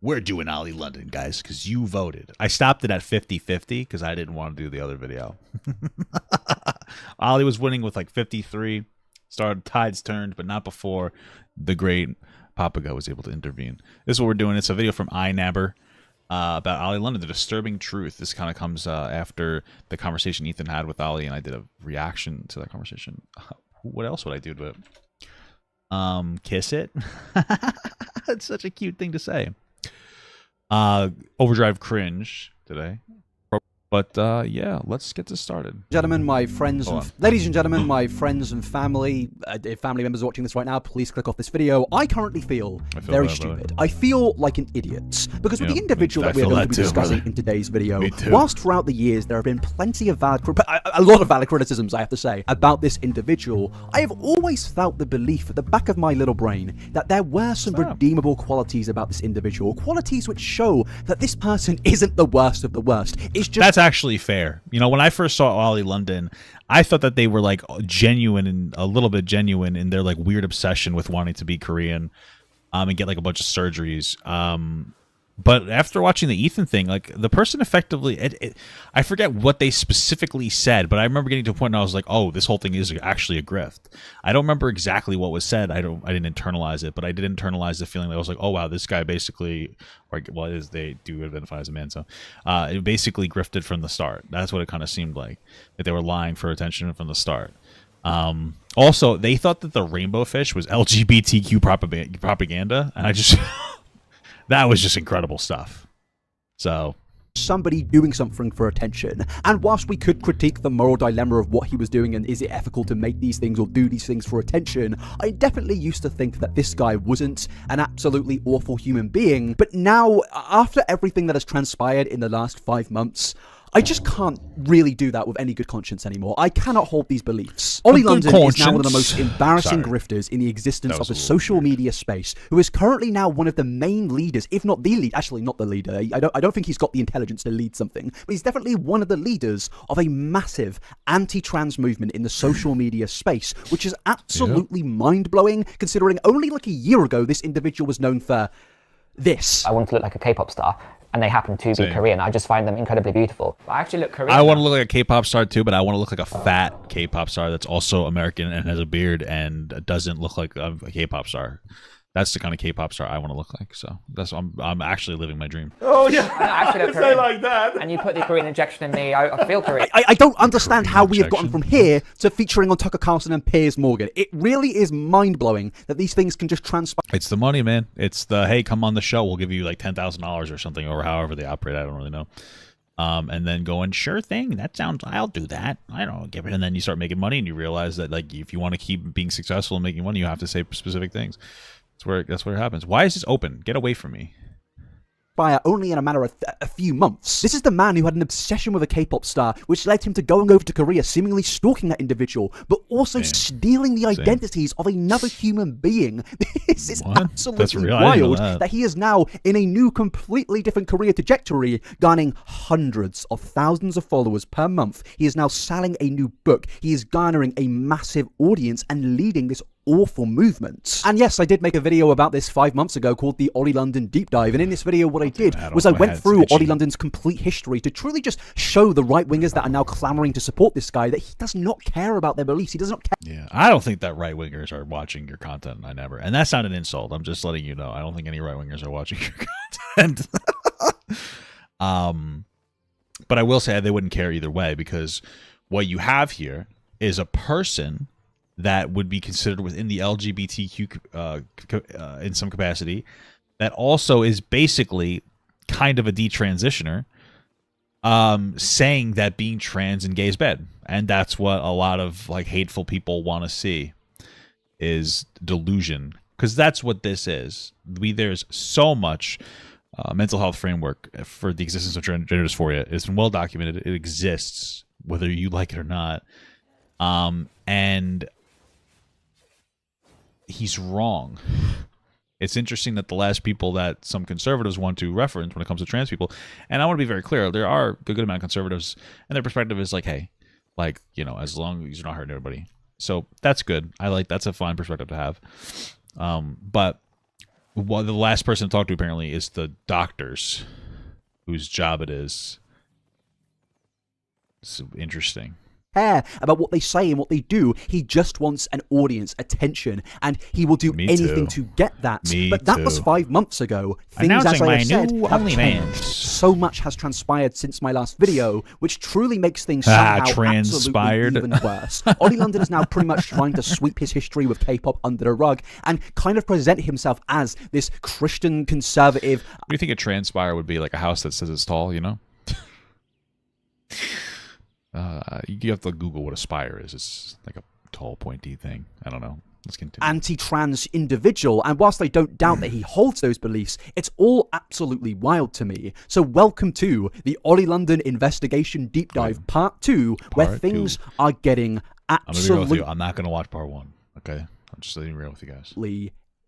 we're doing Ollie London, guys, because you voted. I stopped it at 50-50 because I didn't want to do the other video. Ollie was winning with like 53. Tides turned, but not before the great Papago was able to intervene. This is what we're doing. It's a video from iNabber about Ollie London, the disturbing truth. This kind of comes after the conversation Ethan had with Ollie, and I did a reaction to that conversation. What else would I do to it? Kiss it. It's such a cute thing to say. Overdrive cringe today. But yeah, let's get this started. Gentlemen, my friends, ladies and gentlemen, my friends and family, if family members are watching this right now, please click off this video. I currently feel very stupid. I feel like an idiot. Because with the individual that we are going to be discussing in today's video, whilst throughout the years there have been plenty of a lot of valid criticisms, I have to say, about this individual, I have always felt the belief at the back of my little brain that there were some redeemable qualities about this individual. Qualities which show that this person isn't the worst of the worst. It's just... That's actually fair. You know, when I first saw Ollie London, I thought that they were like genuine and a little bit genuine in their like weird obsession with wanting to be Korean and get like a bunch of surgeries. But after watching the Ethan thing, like the person effectively, I forget what they specifically said, but I remember getting to a point where I was like, oh, this whole thing is actually a grift. I don't remember exactly what was said. I didn't internalize it, but I did internalize the feeling that I was like, oh wow, this guy basically, or well, they do identify as a man, so it basically grifted from the start. That's what it kind of seemed like, that they were lying for attention from the start. Also, they thought that the rainbow fish was LGBTQ propaganda, and I just... That was just incredible stuff. So... somebody doing something for attention. And whilst we could critique the moral dilemma of what he was doing and is it ethical to make these things or do these things for attention, I definitely used to think that this guy wasn't an absolutely awful human being. But now, after everything that has transpired in the last 5 months, I just can't really do that with any good conscience anymore. I cannot hold these beliefs. Ollie London is now one of the most embarrassing grifters in the existence of the social media space, who is currently now one of the main leaders, if not the lead, actually not the leader. I don't think he's got the intelligence to lead something, but he's definitely one of the leaders of a massive anti-trans movement in the social media space, which is absolutely mind-blowing, considering only like a year ago this individual was known for this. I want to look like a K-pop star, and they happen to be Korean. I just find them incredibly beautiful. I actually look Korean. I want to look like a K-pop star too, but I want to look like a fat K-pop star that's also American and has a beard and doesn't look like a K-pop star. That's the kind of K-pop star I want to look like. So that's I'm actually living my dream. Oh yeah, I actually look say Korean. like that. And you put the Korean injection in me, I feel Korean. I don't understand how we have gotten from here to featuring on Tucker Carlson and Piers Morgan. It really is mind-blowing that these things can just transpire. It's the money, man. It's the, hey, come on the show. We'll give you like $10,000 or something, or however they operate. I don't really know. And then going, sure thing. That sounds, I'll do that. I don't give it. And then you start making money and you realize that like if you want to keep being successful and making money, you have to say specific things. That's where it happens. Why is this open? Get away from me. Only in a matter of a few months. This is the man who had an obsession with a K-pop star, which led him to going over to Korea, seemingly stalking that individual, but also stealing the identities of another human being. This is absolutely wild that he is now in a new, completely different career trajectory, garnering hundreds of thousands of followers per month. He is now selling a new book. He is garnering a massive audience and leading this awful movement. And yes, I did make a video about this 5 months ago called the Ollie London Deep Dive, and in this video what I did was I went through Ollie London's complete history to truly just show the right-wingers that are now clamoring to support this guy that he does not care about their beliefs. He does not care. Yeah, I don't think that right-wingers are watching your content. I never. And that's not an insult. I'm just letting you know. I don't think any right-wingers are watching your content. But I will say they wouldn't care either way, because what you have here is a person that would be considered within the LGBTQ in some capacity, that also is basically kind of a detransitioner, saying that being trans and gay is bad. And that's what a lot of like hateful people want to see, is delusion. Because that's what this is. There's so much mental health framework for the existence of gender dysphoria. It's been well documented. It exists, whether you like it or not. And he's wrong. It's interesting that the last people that some conservatives want to reference when it comes to trans people, and I want to be very clear, there are a good amount of conservatives, and their perspective is like, hey, like, you know, as long as you're not hurting everybody. So that's good. That's a fine perspective to have. But Well, the last person to talk to apparently is the doctors, whose job it is. It's interesting. Care about what they say and what they do. He just wants an audience attention, and he will do anything to get that. But that was 5 months ago. Things, as I have said, have changed. So much has transpired since my last video, which truly makes things somehow absolutely even worse. Ollie London is now pretty much trying to sweep his history with K-pop under the rug and kind of present himself as this Christian conservative. Do you think a transpire would be like a house that says it's tall, you know? You have to Google what a spire is. It's like a tall, pointy thing. I don't know. Let's continue. Anti-trans individual, and whilst I don't doubt that he holds those beliefs, it's all absolutely wild to me. So welcome to the Ollie London Investigation Deep Dive Part 2, where things are getting absolutely... I'm gonna be real with you. I'm not going to watch Part 1, okay? I'm just being real with you guys.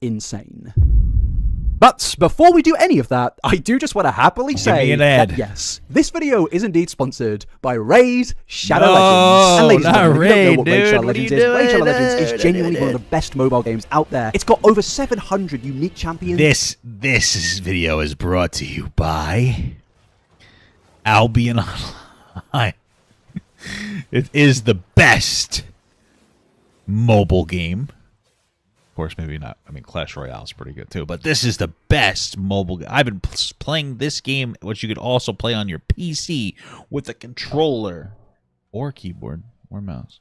Insane. But before we do any of that, I do just want to happily say that yes, this video is indeed sponsored by Raid Shadow Legends. And ladies and gentlemen, if you don't know what Raid Shadow Legends is, Raid Shadow Legends is genuinely one of the best mobile games out there. It's got over 700 unique champions. This video is brought to you by Albion Online. It is the best mobile game. Of course, maybe not. I mean, Clash Royale is pretty good too, but this is the best mobile game. I've been playing this game, which you could also play on your PC with a controller or keyboard or mouse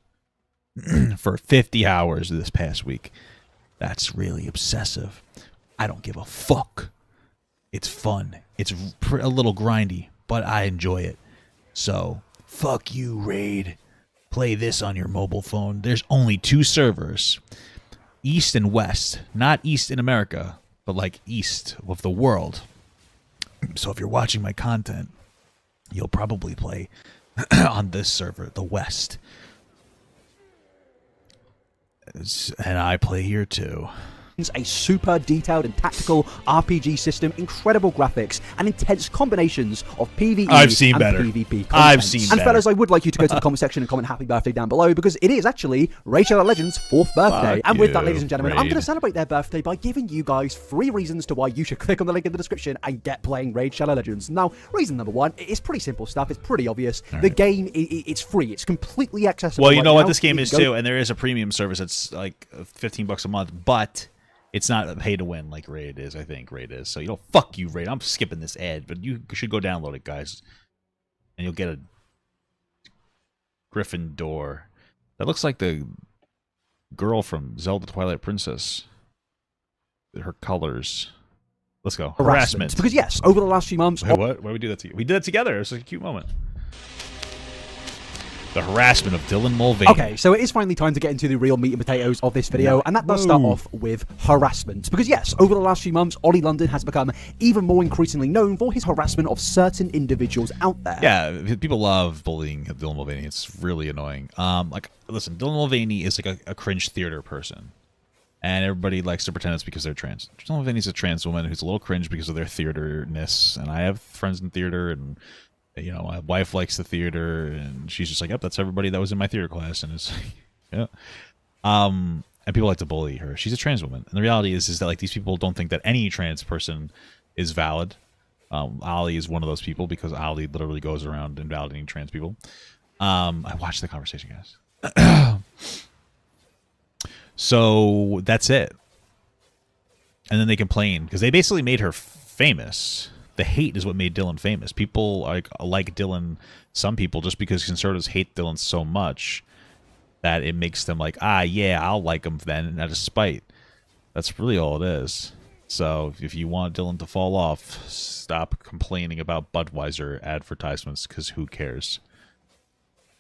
for 50 hours this past week. That's really obsessive. I don't give a fuck. It's fun. It's a little grindy, but I enjoy it. So, fuck you, Raid. Play this on your mobile phone. There's only 2 servers. East and West, not East in America, but like East of the world. So if you're watching my content, you'll probably play on this server, the West. And I play here too. A super detailed and tactical RPG system, incredible graphics, and intense combinations of PvE and PvP content. I've seen better. And fellas, I would like you to go to the comment section and comment happy birthday down below, because it is actually Raid Shadow Legends' 4th birthday. And with that, ladies and gentlemen, I'm going to celebrate their birthday by giving you guys 3 reasons to why you should click on the link in the description and get playing Raid Shadow Legends. Now, reason number 1, it's pretty simple stuff. It's pretty obvious. The game, it's free. It's completely accessible. Well, you know what this game is too, and there is a premium service that's like $15 a month, but it's not a pay to win like Raid is. I think Raid is. So, you know, fuck you, Raid. I'm skipping this ad, but you should go download it, guys. And you'll get a Gryffindor. That looks like the girl from Zelda Twilight Princess. Her colors. Let's go. Harassment. Because yes, over the last few months... Wait, what? Why did we do that together? We did that together. It was like a cute moment. The harassment of Dylan Mulvaney. Okay, so it is finally time to get into the real meat and potatoes of this video, and that does start off with harassment. Because yes, over the last few months, Ollie London has become even more increasingly known for his harassment of certain individuals out there. Yeah, people love bullying Dylan Mulvaney. It's really annoying. Like, listen, Dylan Mulvaney is like a cringe theater person, and everybody likes to pretend it's because they're trans. Dylan Mulvaney's a trans woman who's a little cringe because of their theater-ness, and I have friends in theater, and you know, my wife likes the theater, and she's just like, yep, that's everybody that was in my theater class, and it's yeah. And people like to bully her. She's a trans woman, and the reality is that like these people don't think that any trans person is valid. Ali is one of those people because Ali literally goes around invalidating trans people. I watched the conversation, guys. So that's it. And then they complain because they basically made her famous. The hate is what made Dylan famous. People like Dylan, some people, just because conservatives hate Dylan so much that it makes them like, ah, yeah, I'll like him then out of spite. That's really all it is. So if you want Dylan to fall off, stop complaining about Budweiser advertisements, because who cares?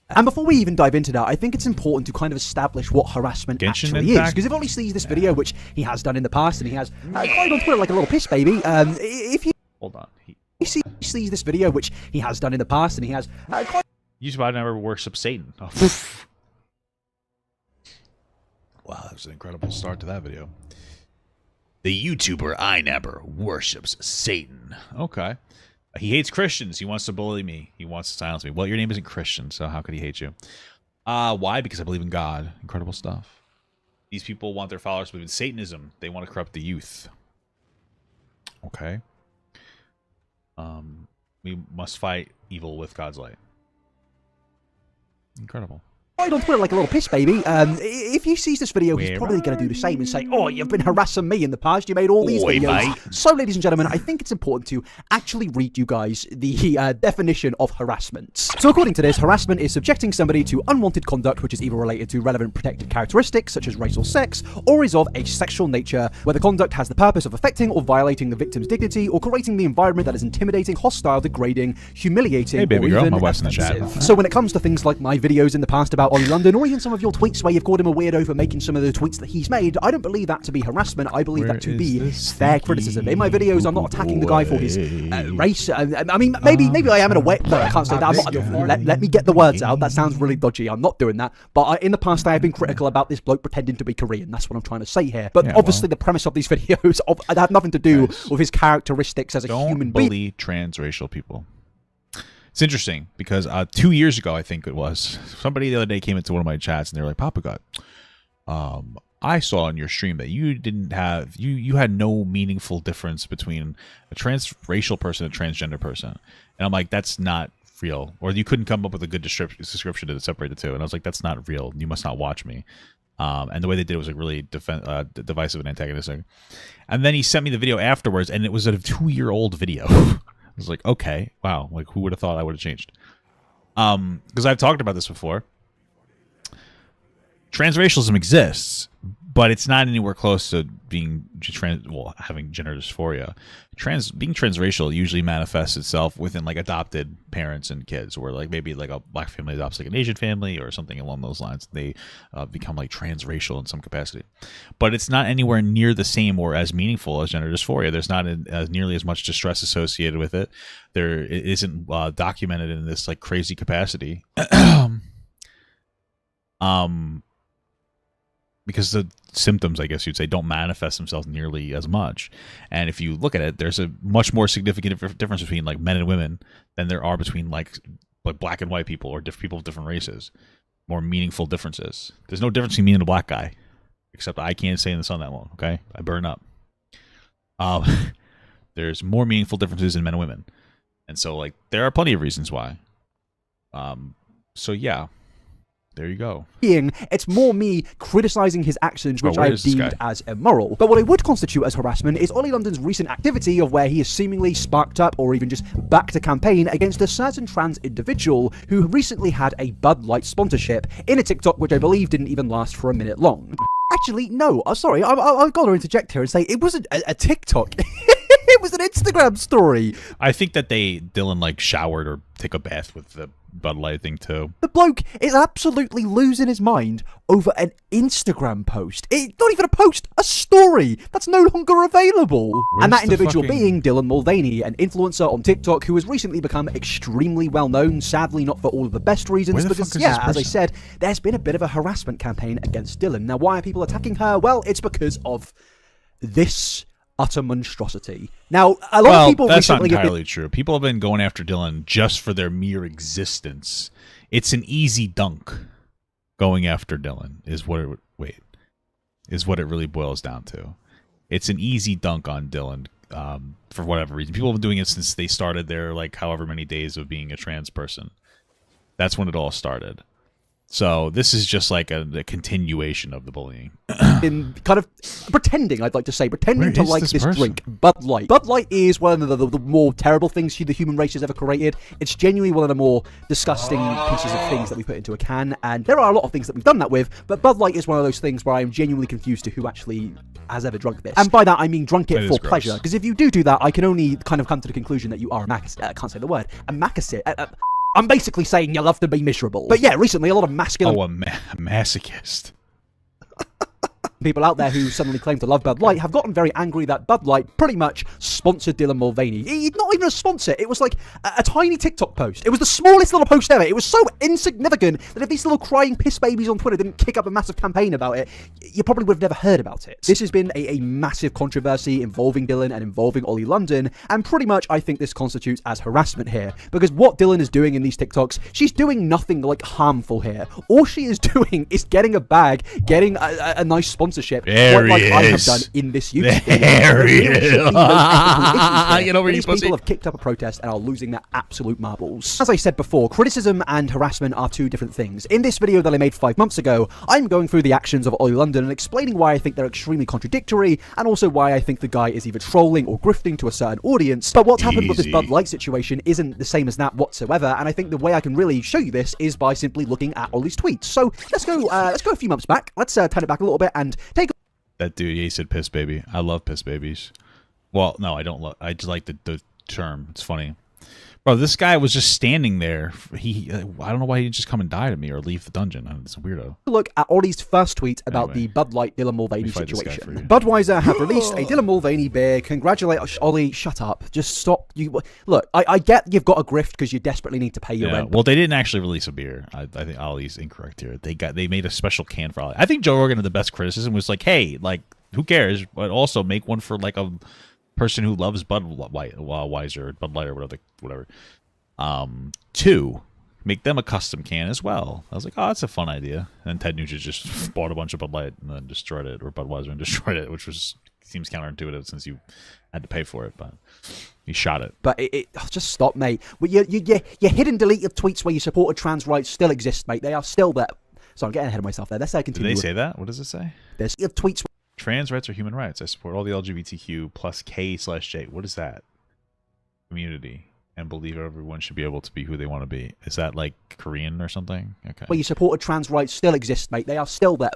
And before we even dive into that, I think it's important to kind of establish what harassment actually is. Because if Ollie sees this video, which he has done in the past, and he has cried on Twitter like a little piss baby, if you... Hold on. He sees this video, which he has done in the past, and he has... YouTube never worships Satan. Oh. Wow, that was an incredible start to that video. The YouTuber I never worships Satan. Okay. He hates Christians. He wants to bully me. He wants to silence me. Well, your name isn't Christian, so how could he hate you? Why? Because I believe in God. Incredible stuff. These people want their followers to believe in Satanism. They want to corrupt the youth. Okay. We must fight evil with God's light. Incredible. On Twitter like a little piss baby. If he sees this video, he's probably going to do the same and say, oh, you've been harassing me in the past. You made all these videos. Mate. So, ladies and gentlemen, I think it's important to actually read you guys the definition of harassment. So, according to this, harassment is subjecting somebody to unwanted conduct which is either related to relevant protected characteristics, such as race or sex, or is of a sexual nature, where the conduct has the purpose of affecting or violating the victim's dignity, or creating the environment that is intimidating, hostile, degrading, humiliating, hey, baby or girl, even my wife's in the chat. So, when it comes to things like my videos in the past about Ollie London, or even some of your tweets where you've called him a weirdo for making some of the tweets that he's made, I don't believe that to be harassment. I believe that to be fair criticism. In my videos, I'm not attacking the guy for his race. I mean, maybe I am in a way. No, I can't say that. I'm not, let me get the words out. That sounds really dodgy. I'm not doing that. But in the past, I have been critical about this bloke pretending to be Korean. That's what I'm trying to say here. But obviously, the premise of these videos have nothing to do with his characteristics as a human being. Don't bully transracial people. It's interesting because 2 years ago, I think it was, somebody the other day came into one of my chats and they were like, Papa God, I saw on your stream that you didn't have, you had no meaningful difference between a transracial person and a transgender person. And I'm like, that's not real. Or you couldn't come up with a good description to separate the two. And I was like, that's not real. You must not watch me. And the way they did it was like really divisive and antagonistic. And then he sent me the video afterwards, and it was a 2-year-old video. I was like, okay, wow, like who would have thought I would have changed? Because I've talked about this before. Transracialism exists, but it's not anywhere close to being having gender dysphoria. Being transracial usually manifests itself within like adopted parents and kids, where like maybe like a black family adopts like an Asian family or something along those lines. They become like transracial in some capacity, but it's not anywhere near the same or as meaningful as gender dysphoria. There's not nearly as much distress associated with it. It isn't documented in this like crazy capacity. Because the symptoms, I guess you'd say, don't manifest themselves nearly as much. And if you look at it, there's a much more significant difference between like men and women than there are between like black and white people or people of different races. More meaningful differences. There's no difference between me and a black guy, except I can't stay in the sun that long. Okay, I burn up. There's more meaningful differences in men and women, and so like there are plenty of reasons why. So yeah. There you go. It's more me criticizing his actions, which I have deemed as immoral. But what I would constitute as harassment is Ollie London's recent activity of where he has seemingly sparked up or even just backed a campaign against a certain trans individual who recently had a Bud Light sponsorship in a TikTok, which I believe didn't even last for a minute long. Actually, no. Sorry, I've got to interject here and say it wasn't a TikTok. It was an Instagram story. I think that Dylan like showered or took a bath with the Bud Light thing too. The bloke is absolutely losing his mind over an Instagram post. It's not even a post, a story that's no longer available. And that individual being Dylan Mulvaney, an influencer on TikTok who has recently become extremely well known, sadly not for all of the best reasons, because as I said, there's been a bit of a harassment campaign against Dylan. Now, why are people attacking her? Well, it's because of this utter monstrosity. Now, a lot of people that's recently not entirely true. People have been going after Dylan just for their mere existence. It's an easy dunk going after Dylan is what it really boils down to. It's an easy dunk on Dylan for whatever reason. People have been doing it since they started their like however many days of being a trans person. That's when it all started. So this is just like a continuation of the bullying. In kind of pretending to like this drink, Bud Light. Bud Light is one of the more terrible things the human race has ever created. It's genuinely one of the more disgusting pieces of things that we put into a can, and there are a lot of things that we've done that with, but Bud Light is one of those things where I am genuinely confused to who actually has ever drunk this. And by that I mean drunk it for pleasure, because if you do that, I can only kind of come to the conclusion that you are a masochist. I can't say the word. A masochist. I'm basically saying you love to be miserable. But yeah, recently a lot of masculine... Oh, a masochist. People out there who suddenly claim to love Bud Light have gotten very angry that Bud Light pretty much sponsored Dylan Mulvaney. Not even a sponsor. It was like a tiny TikTok post. It was the smallest little post ever. It was so insignificant that if these little crying piss babies on Twitter didn't kick up a massive campaign about it, you probably would have never heard about it. This has been a massive controversy involving Dylan and involving Ollie London, and pretty much I think this constitutes as harassment here, because what Dylan is doing in these TikToks, she's doing nothing like harmful here. All she is doing is getting a bag, getting a nice sponsor sponsorship, There quite like he I have is. done in this YouTube There he video. is. Get over These you, pussy. people have kicked up a protest and are losing their absolute marbles. As I said before, criticism and harassment are two different things. In this video that I made 5 months ago, I'm going through the actions of Ollie London and explaining why I think they're extremely contradictory, and also why I think the guy is either trolling or grifting to a certain audience. But what's happened with this Bud Light situation isn't the same as that whatsoever, and I think the way I can really show you this is by simply looking at Ollie's tweets. So let's go a few months back. Let's turn it back a little bit and take That dude, he said piss baby. I love piss babies. Well, no, I don't love. I just like the term. It's funny. Bro, this guy was just standing there. I don't know why he didn't just come and die to me or leave the dungeon. It's a weirdo. look at Ollie's first tweet about Anyway, the Bud Light Dylan Mulvaney fight this guy for situation. you. Budweiser have released a Dylan Mulvaney beer. Congratulate Ollie. Shut up. Just stop. Look. I get you've got a grift because you desperately need to pay your rent. Well, they didn't actually release a beer. I think Ollie's incorrect here. They made a special can for Ollie. I think Joe Rogan had the best criticism was like, hey, like who cares? But also make one for like a person who loves Budweiser, Bud Light, or whatever. 2, make them a custom can as well. I was like, oh, that's a fun idea. And Ted Nugent just bought a bunch of Bud Light and then destroyed it, or Budweiser and destroyed it, which seems counterintuitive since you had to pay for it, but he shot it. But just stop, mate. Well, your hidden deleted tweets where you supported trans rights still exist, mate. They are still there. So I'm getting ahead of myself there. Let's continue. Did they say that? What does it say? There's tweets. Trans rights are human rights. I support all the LGBTQ plus K/J. What is that? Community. And believe everyone should be able to be who they want to be. Is that like Korean or something? Okay. Where you supported trans rights still exist, mate. They are still there.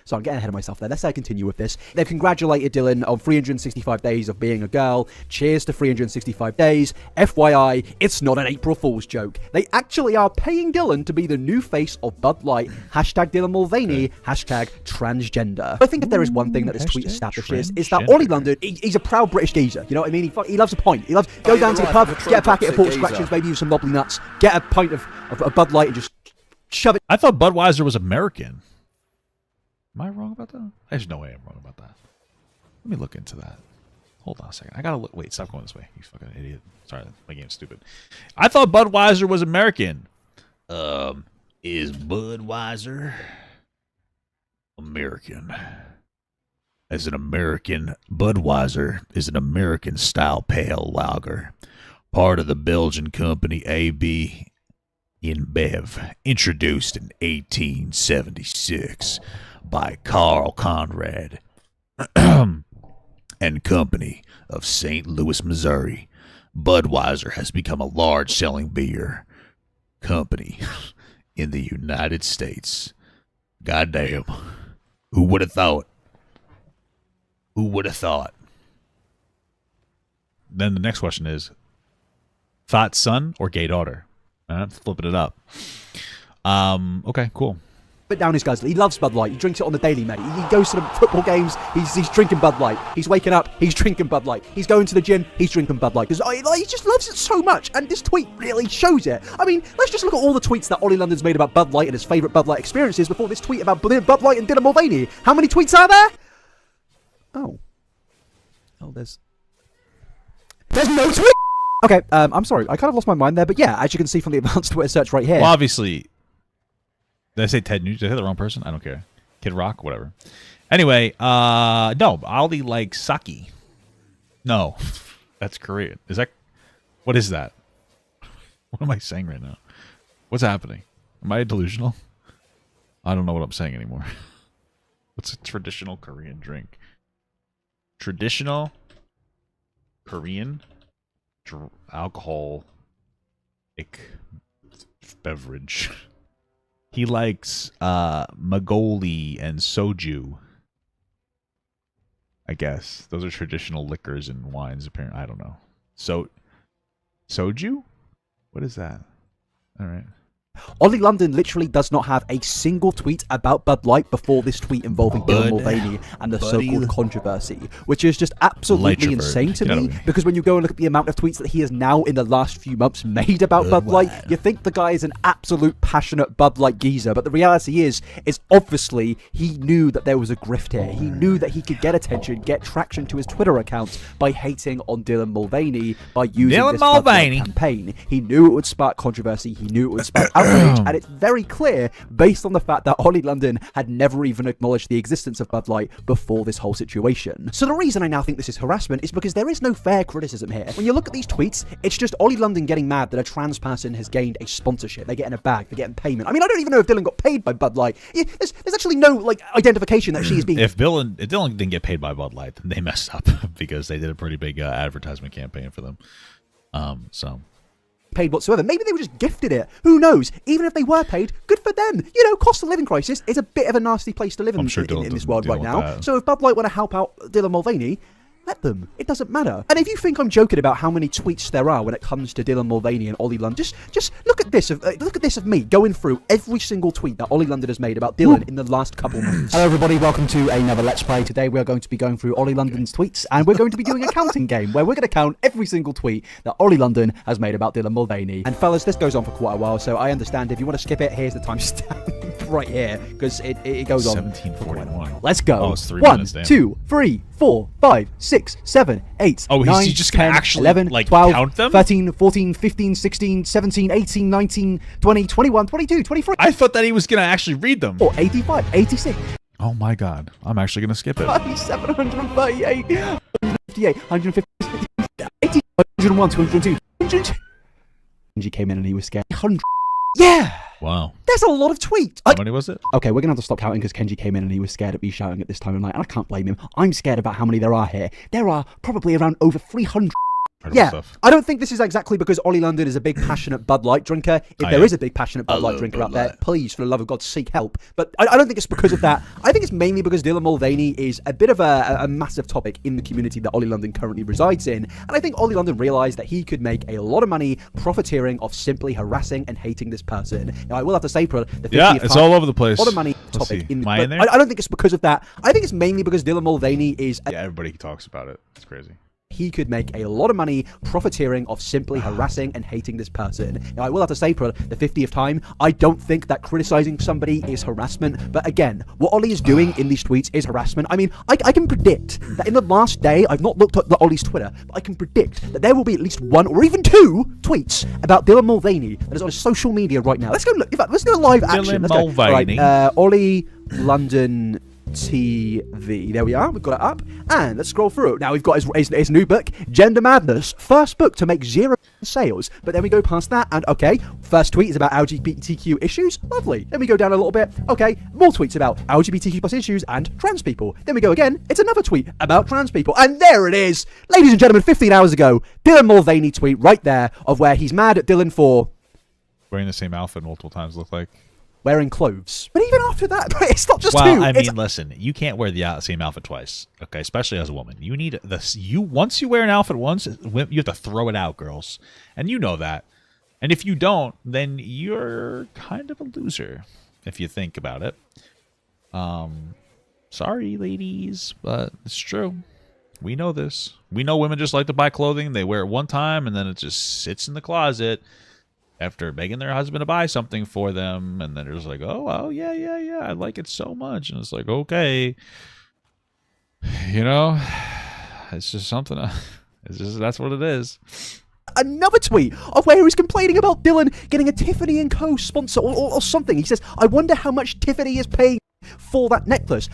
So I'm getting ahead of myself there. Let's continue with this. They've congratulated Dylan on 365 days of being a girl. Cheers to 365 days. FYI, it's not an April Fool's joke. They actually are paying Dylan to be the new face of Bud Light. Hashtag Dylan Mulvaney. Hashtag transgender. I think if there is one thing that this tweet establishes is that Ollie London, he's a proud British geezer. You know what I mean? He loves a pint. He loves go down to the pub, get a packet of pork scratchers, maybe use some wobbly nuts, get a pint of Bud Light and just shove it. I thought Budweiser was American. Am I wrong about that? There's no way I'm wrong about that. Let me look into that. Hold on a second. I gotta look. Wait, stop going this way. You fucking idiot. Sorry, my game's stupid. I thought Budweiser was American. Is Budweiser American? As an American, Budweiser is an American-style pale lager, part of the Belgian company AB InBev, introduced in 1876 by Carl Conrad and Company of St. Louis, Missouri. Budweiser has become a large-selling beer company in the United States. Goddamn. Who would have thought? Who would have thought? Then the next question is, thought son or gay daughter? Flipping it up. Okay, cool. It down his guzzler. He loves Bud Light. He drinks it on the daily, mate. He goes to the football games. He's drinking Bud Light. He's waking up. He's drinking Bud Light. He's going to the gym. He's drinking Bud Light because he just loves it so much. And this tweet really shows it. I mean, let's just look at all the tweets that Ollie London's made about Bud Light and his favourite Bud Light experiences before this tweet about Bud Light and Dylan Mulvaney. How many tweets are there? Oh, there's no tweet. Okay, I'm sorry. I kind of lost my mind there, but yeah, as you can see from the advanced Twitter search right here. Well, obviously. Did I say Ted Nugent? Did I say the wrong person? I don't care. Kid Rock, whatever. Anyway, no, Aldi likes sake. No, that's Korean. What is that? What am I saying right now? What's happening? Am I delusional? I don't know what I'm saying anymore. What's a traditional Korean drink? Traditional Korean alcoholic beverage. He likes Magoli and soju. I guess those are traditional liquors and wines. Apparently, I don't know. Soju? What is that? All right. Ollie London literally does not have a single tweet about Bud Light before this tweet involving Dylan Mulvaney and the so-called controversy, which is just absolutely insane to me, because when you go and look at the amount of tweets that he has now in the last few months made about Bud Light, you think the guy is an absolute passionate Bud Light geezer, but the reality is obviously he knew that there was a grift here. He knew that he could get attention, get traction to his Twitter account by hating on Dylan Mulvaney, by using this Bud Light campaign. He knew it would spark controversy. He knew it would spark outrage, and it's very clear based on the fact that Ollie London had never even acknowledged the existence of Bud Light before this whole situation. So the reason I now think this is harassment is because there is no fair criticism here. When you look at these tweets, it's just Ollie London getting mad that a trans person has gained a sponsorship. They're getting a bag, they're getting payment. I mean, I don't even know if Dylan got paid by Bud Light. There's actually no, like, identification that she is being... If Dylan didn't get paid by Bud Light, then they messed up because they did a pretty big advertisement campaign for them. So... paid whatsoever. Maybe they were just gifted it. Who knows? Even if they were paid, good for them. You know, cost of living crisis is a bit of a nasty place to live in this world right now. So if Bud Light want to help out Dylan Mulvaney, let them. It doesn't matter. And if you think I'm joking about how many tweets there are when it comes to Dylan Mulvaney and Ollie London, just look at this. Look at this of me going through every single tweet that Ollie London has made about Dylan in the last couple months. Hello, everybody. Welcome to another Let's Play. Today we are going to be going through Ollie London's tweets, and we're going to be doing a counting game where we're going to count every single tweet that Ollie London has made about Dylan Mulvaney. And fellas, this goes on for quite a while, so I understand if you want to skip it, here's the timestamp right here because it goes on. 17:41. Let's go. Oh, it's 3 1, minutes, damn. 2, 3, 4, 5, 6, 7, 8, Oh, 9, he's just gonna 10, actually, 11, like, 12, count them? 13, 14, 15, 16, 17, 18, 19, 20, 21, 22, 23, I thought that he was gonna actually read them. 85, 86, Oh my god, I'm actually gonna skip it. 97, 138, 158, 150, 80, 101, 202, 102. He came in and he was scared. 100. Yeah! Wow. There's a lot of tweets. How many was it? Okay, we're going to have to stop counting because Kenji came in and he was scared of me shouting at this time of night, and I can't blame him. I'm scared about how many there are here. There are probably around over 300. Yeah, stuff. I don't think this is exactly because Ollie London is a big passionate Bud Light drinker. If there is a big passionate Bud Light drinker out there, please, for the love of God, seek help. But I don't think it's because of that. I think it's mainly because Dylan Mulvaney is a bit of a massive topic in the community that Ollie London currently resides in. And I think Ollie London realised that he could make a lot of money profiteering off simply harassing and hating this person. Now, I will have to say, for the 50th it's time, all over the place. a lot of money Let's topic. see. In, Am I in but there? I don't think it's because of that. I think it's mainly because Dylan Mulvaney is... Yeah, everybody talks about it. It's crazy. He could make a lot of money profiteering off simply harassing and hating this person. Now, I will have to say, for the 50th time, I don't think that criticizing somebody is harassment. But again, what Ollie is doing in these tweets is harassment. I mean, I can predict that in the last day, I've not looked at Ollie's Twitter, but I can predict that there will be at least 1 or even 2 tweets about Dylan Mulvaney that is on social media right now. Let's go look. In fact, let's do a live action. Dylan Let's go. Mulvaney. Right, Ollie London TV. There we are. We've got it up. And let's scroll through. Now we've got his new book, Gender Madness. First book to make 0 sales. But then we go past that and, okay, first tweet is about LGBTQ issues. Lovely. Then we go down a little bit. Okay, more tweets about LGBTQ plus issues and trans people. Then we go again. It's another tweet about trans people. And there it is. Ladies and gentlemen, 15 hours ago, Dylan Mulvaney tweet right there of where he's mad at Dylan for... Wearing the same outfit multiple times, look like. Wearing clothes. But even after that, it's not just 2. I mean, listen, you can't wear the same outfit twice, okay? Especially as a woman. You need this. Once you wear an outfit once, you have to throw it out, girls. And you know that. And if you don't, then you're kind of a loser, if you think about it. Sorry, ladies, but it's true. We know this. We know women just like to buy clothing. They wear it one time, and then it just sits in the closet after begging their husband to buy something for them, and then they're just like, oh, yeah, I like it so much. And it's like, okay, you know, it's just something. It's just, that's what it is. Another tweet of where he's complaining about Dylan getting a Tiffany & Co. sponsor or something. He says, I wonder how much Tiffany is paying for that necklace.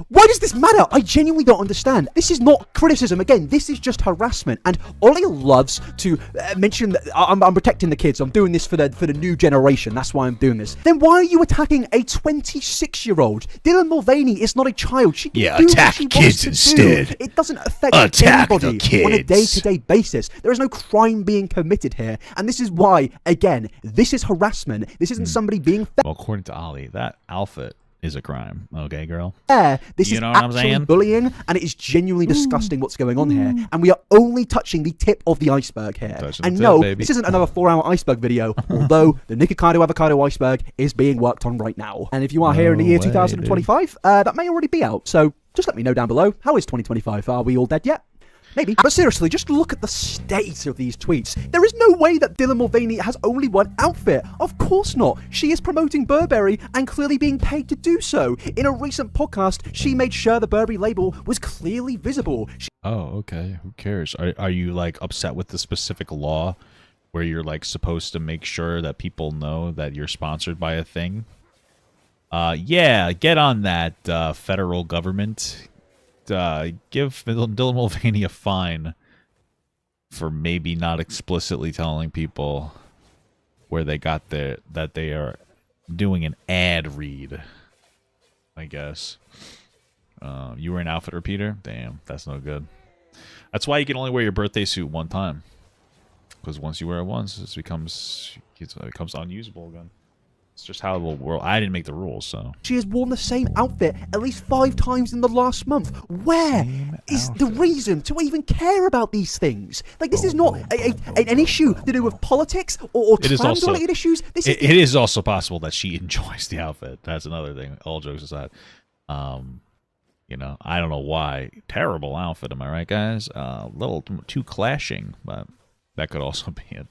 Why does this matter? I genuinely don't understand. This is not criticism. Again, this is just harassment. And Ollie loves to mention that I'm protecting the kids. I'm doing this for the new generation. That's why I'm doing this. Then why are you attacking a 26-year-old? Dylan Mulvaney is not a child. She can do what she wants to do. It doesn't affect anybody on a day-to-day basis. There is no crime being committed here. And this is why, again, this is harassment. This isn't somebody being... Well, according to Ollie, that outfit is a crime. Okay, girl? This is actually bullying, and it is genuinely disgusting what's going on here. And we are only touching the tip of the iceberg here. And no, this isn't another 4-hour iceberg video, although the Nikocado Avocado iceberg is being worked on right now. And if you are here in the year 2025, that may already be out. So just let me know down below. How is 2025? Are we all dead yet? Maybe. But seriously, just look at the state of these tweets. There is no way that Dylan Mulvaney has only one outfit. Of course not. She is promoting Burberry and clearly being paid to do so. In a recent podcast, she made sure the Burberry label was clearly visible. Oh, okay. Who cares? Are you like upset with the specific law where you're like supposed to make sure that people know that you're sponsored by a thing. Yeah, get on that, federal government. Give Dylan Mulvaney a fine for maybe not explicitly telling people where they got that they are doing an ad read, I guess. You were an outfit repeater? Damn, that's no good. That's why you can only wear your birthday suit one time. Because once you wear it once, it becomes unusable again. It's just how the world... I didn't make the rules, so... She has worn the same outfit at least 5 times in the last month. Where is the reason to even care about these things? Like, this is not an issue to do with politics or trans-related issues. It is also possible that she enjoys the outfit. That's another thing, all jokes aside. You know, I don't know why. Terrible outfit, am I right, guys? A little too clashing, but that could also be it.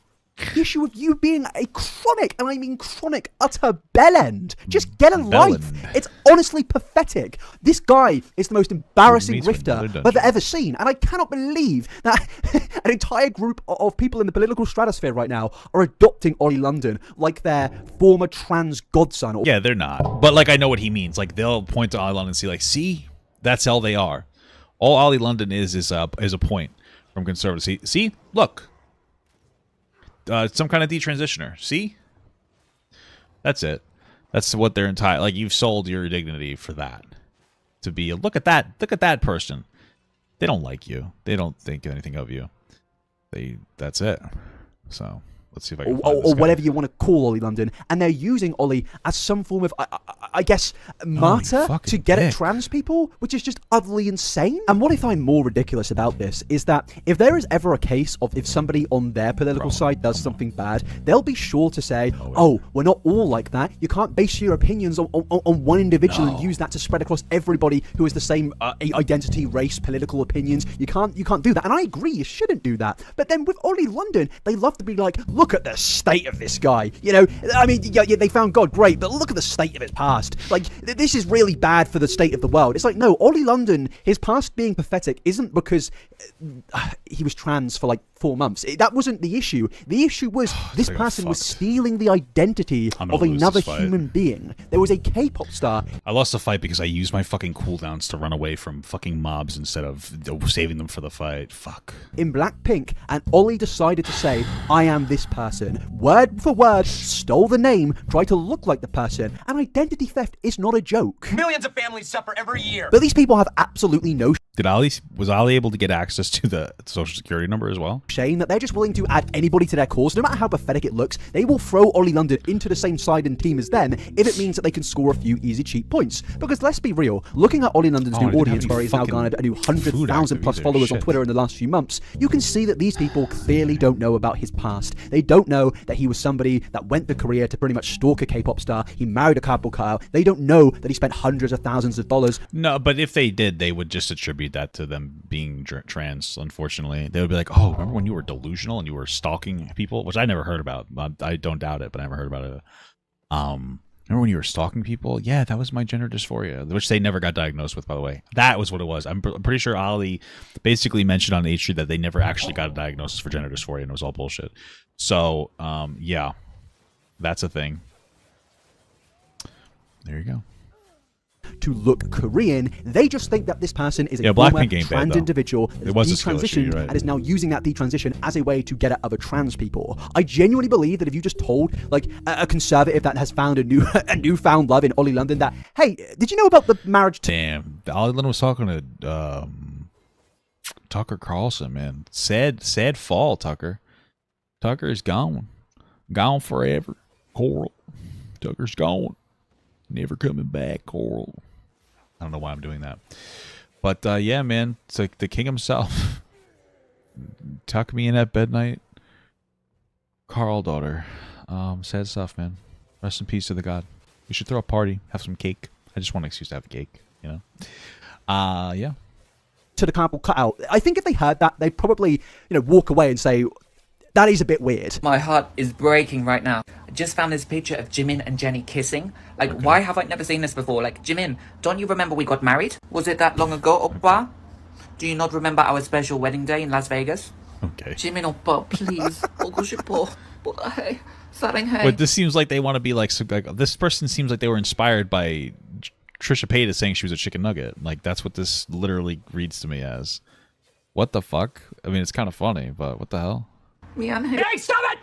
The issue of you being a chronic, and I mean chronic, utter bellend. Just get a life. It's honestly pathetic. This guy is the most embarrassing grifter I've ever seen, and I cannot believe that an entire group of people in the political stratosphere right now are adopting Ollie London like their former trans godson. Yeah, they're not. But, like, I know what he means. Like, they'll point to Ollie London and see, like, see? That's all they are. All Ollie London is a point from conservatives. See? Look. Some kind of detransitioner. See? That's it. That's what they're entitled. Like, you've sold your dignity for that. To be, look at that person. They don't like you. They don't think anything of you. That's it. So, let's see if I can find or whatever you want to call Ollie London. And they're using Ollie as some form of, I guess, martyr to get at trans people, which is just utterly insane. And what I find more ridiculous about this is that if there is ever a case of if somebody on their political side does something bad, they'll be sure to say, oh, we're not all like that. You can't base your opinions on one individual and use that to spread across everybody who has the same identity, race, political opinions. You can't do that. And I agree, you shouldn't do that. But then with Ollie London, they love to be like, look at the state of this guy. You know, I mean, yeah, they found God, great, but look at the state of his past. Like, this is really bad for the state of the world. It's like, no, Ollie London, his past being pathetic isn't because he was trans for like 4 months. That wasn't the issue. The issue was this person was stealing the identity of another human being. There was a K-pop star. I lost the fight because I used my fucking cooldowns to run away from fucking mobs instead of saving them for the fight. Fuck. In Blackpink, and Ollie decided to say, I am this person. Word for word, stole the name, tried to look like the person, and identity theft is not a joke. Millions of families suffer every year. But these people have absolutely no was Ali able to get access to the social security number as well? Shame that they're just willing to add anybody to their cause. No matter how pathetic it looks, they will throw Ollie London into the same side and team as them if it means that they can score a few easy cheap points. Because let's be real, looking at Ollie London's new audience where he's now garnered a new 100,000 plus followers on Twitter in the last few months, you can see that these people clearly don't know about his past. They don't know that he was somebody that went to Korea to pretty much stalk a K-pop star. He married a cardboard cutout. They don't know that he spent hundreds of thousands of dollars. No, but if they did, they would just attribute that to them being trans, unfortunately. They would be like, oh, remember when you were delusional and you were stalking people? Which I never heard about. I don't doubt it, but I never heard about it. Remember when you were stalking people? Yeah, that was my gender dysphoria, which they never got diagnosed with, by the way. That was what it was. I'm pretty sure Ali basically mentioned on H3 that they never actually got a diagnosis for gender dysphoria, and it was all bullshit. So, yeah, that's a thing. There you go. To look Korean, they just think that this person is a former trans individual that is detransitioned and is now using that detransition as a way to get at other trans people. I genuinely believe that if you just told like a conservative that has found a newfound love in Ollie London that, hey, did you know about the marriage? Damn, Ollie London was talking to Tucker Carlson, man. Sad fall, Tucker. Tucker is gone forever. Coral, Tucker's gone. Never coming back, Coral. I don't know why I'm doing that. But, yeah, man. It's like the king himself. Tuck me in at midnight. Carl, daughter. Sad stuff, man. Rest in peace to the god. We should throw a party. Have some cake. I just want an excuse to have cake, you know? Yeah. To the cardboard cutout. I think if they heard that, they'd probably, walk away and say, that is a bit weird. My heart is breaking right now. I just found this picture of Jimin and Jennie kissing. Like, why have I never seen this before? Like, Jimin, don't you remember we got married? Was it that long ago, Oppa? Do you not remember our special wedding day in Las Vegas? Okay. Jimin 오빠, please. 보고 싶어. 뭐라 해. 사랑해. But this seems like they want to be like this person seems like they were inspired by Trisha Paytas saying she was a chicken nugget. Like that's what this literally reads to me as. What the fuck? I mean, it's kind of funny, but what the hell? 미안해. Hey, stop it!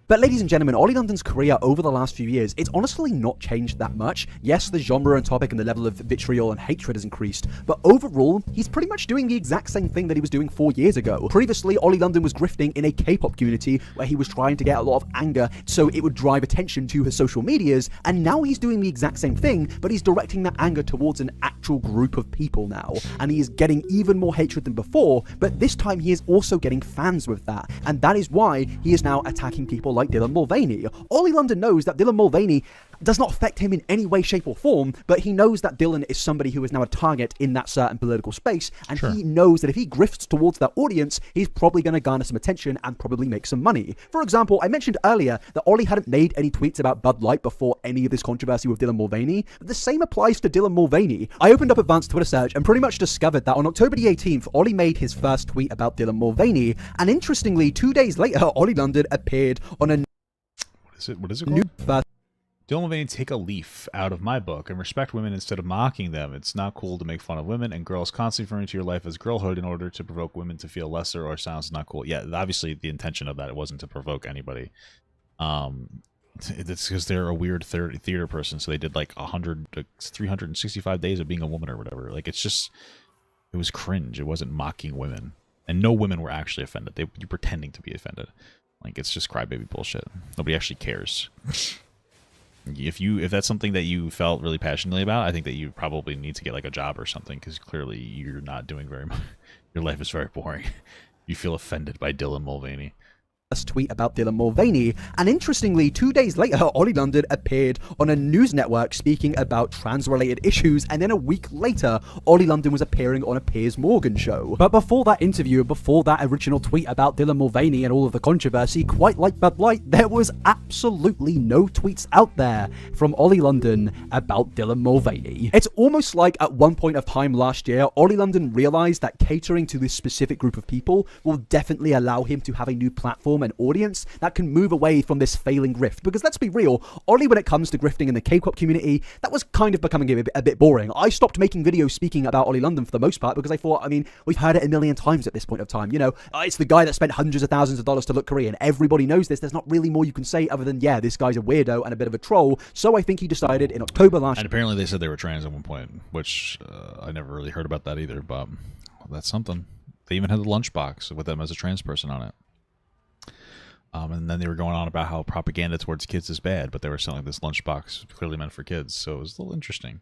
But ladies and gentlemen, Ollie London's career over the last few years, it's honestly not changed that much. Yes, the genre and topic and the level of vitriol and hatred has increased, but overall, he's pretty much doing the exact same thing that he was doing 4 years ago. Previously, Ollie London was grifting in a K-pop community where he was trying to get a lot of anger so it would drive attention to his social medias, and now he's doing the exact same thing, but he's directing that anger towards an actual group of people now, and he is getting even more hatred than before, but this time he is also getting fans with that, and that is why he is now attacking people like Dylan Mulvaney. Ollie London knows that Dylan Mulvaney does not affect him in any way, shape, or form, but he knows that Dylan is somebody who is now a target in that certain political space, and he knows that if he grifts towards that audience, he's probably going to garner some attention and probably make some money. For example, I mentioned earlier that Ollie hadn't made any tweets about Bud Light before any of this controversy with Dylan Mulvaney, but the same applies to Dylan Mulvaney. I opened up advanced Twitter search and pretty much discovered that on October the 18th, Ollie made his first tweet about Dylan Mulvaney, and interestingly, 2 days later, Ollie London appeared on a What is it called? Dylan Mulvaney, take a leaf out of my book and respect women instead of mocking them. It's not cool to make fun of women and girls constantly referring to your life as girlhood in order to provoke women to feel lesser or sounds not cool. Yeah, obviously the intention of that, it wasn't to provoke anybody. It's because they're a weird theater person, so they did like 365 days of being a woman or whatever. Like it's just, it was cringe. It wasn't mocking women, and no women were actually offended. You're pretending to be offended. Like it's just crybaby bullshit. Nobody actually cares. If that's something that you felt really passionately about, I think that you probably need to get like a job or something, because clearly you're not doing very much. Your life is very boring. You feel offended by Dylan Mulvaney. Tweet about Dylan Mulvaney, and interestingly, 2 days later, Ollie London appeared on a news network speaking about trans-related issues, and then a week later, Ollie London was appearing on a Piers Morgan show. But before that interview, before that original tweet about Dylan Mulvaney and all of the controversy, quite like Bud Light, there was absolutely no tweets out there from Ollie London about Dylan Mulvaney. It's almost like at one point of time last year, Ollie London realized that catering to this specific group of people will definitely allow him to have a new platform and audience that can move away from this failing grift. Because let's be real, Ollie, when it comes to grifting in the K-pop community, that was kind of becoming a bit boring. I stopped making videos speaking about Ollie London for the most part because I thought, I mean, we've heard it a million times at this point of time. You know, it's the guy that spent hundreds of thousands of dollars to look Korean. Everybody knows this. There's not really more you can say other than, yeah, this guy's a weirdo and a bit of a troll. So I think he decided in October last year. And apparently they said they were trans at one point, which I never really heard about that either, but that's something. They even had the lunchbox with them as a trans person on it. And then they were going on about how propaganda towards kids is bad, but they were selling this lunchbox clearly meant for kids. So it was a little interesting.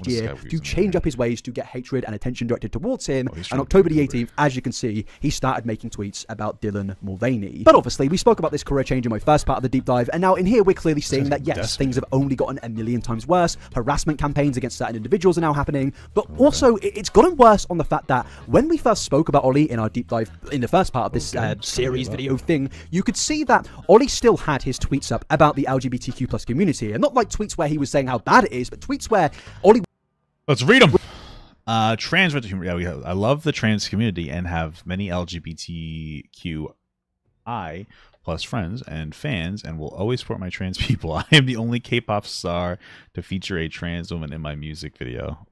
Year to change up his ways to get hatred and attention directed towards him. And October the 18th, as you can see, he started making tweets about Dylan Mulvaney. But obviously, we spoke about this career change in my first part of the deep dive, and now in here we're clearly seeing that yes, things have only gotten a million times worse. Harassment campaigns against certain individuals are now happening, but also it's gotten worse on the fact that when we first spoke about Ollie in our deep dive in the first part of this series video thing, you could see that Ollie still had his tweets up about the LGBTQ plus community, and not like tweets where he was saying how bad it is, but tweets where Ollie... Let's read them. Trans, yeah, I love the trans community and have many LGBTQI plus friends and fans, and will always support my trans people. I am the only K-pop star to feature a trans woman in my music video.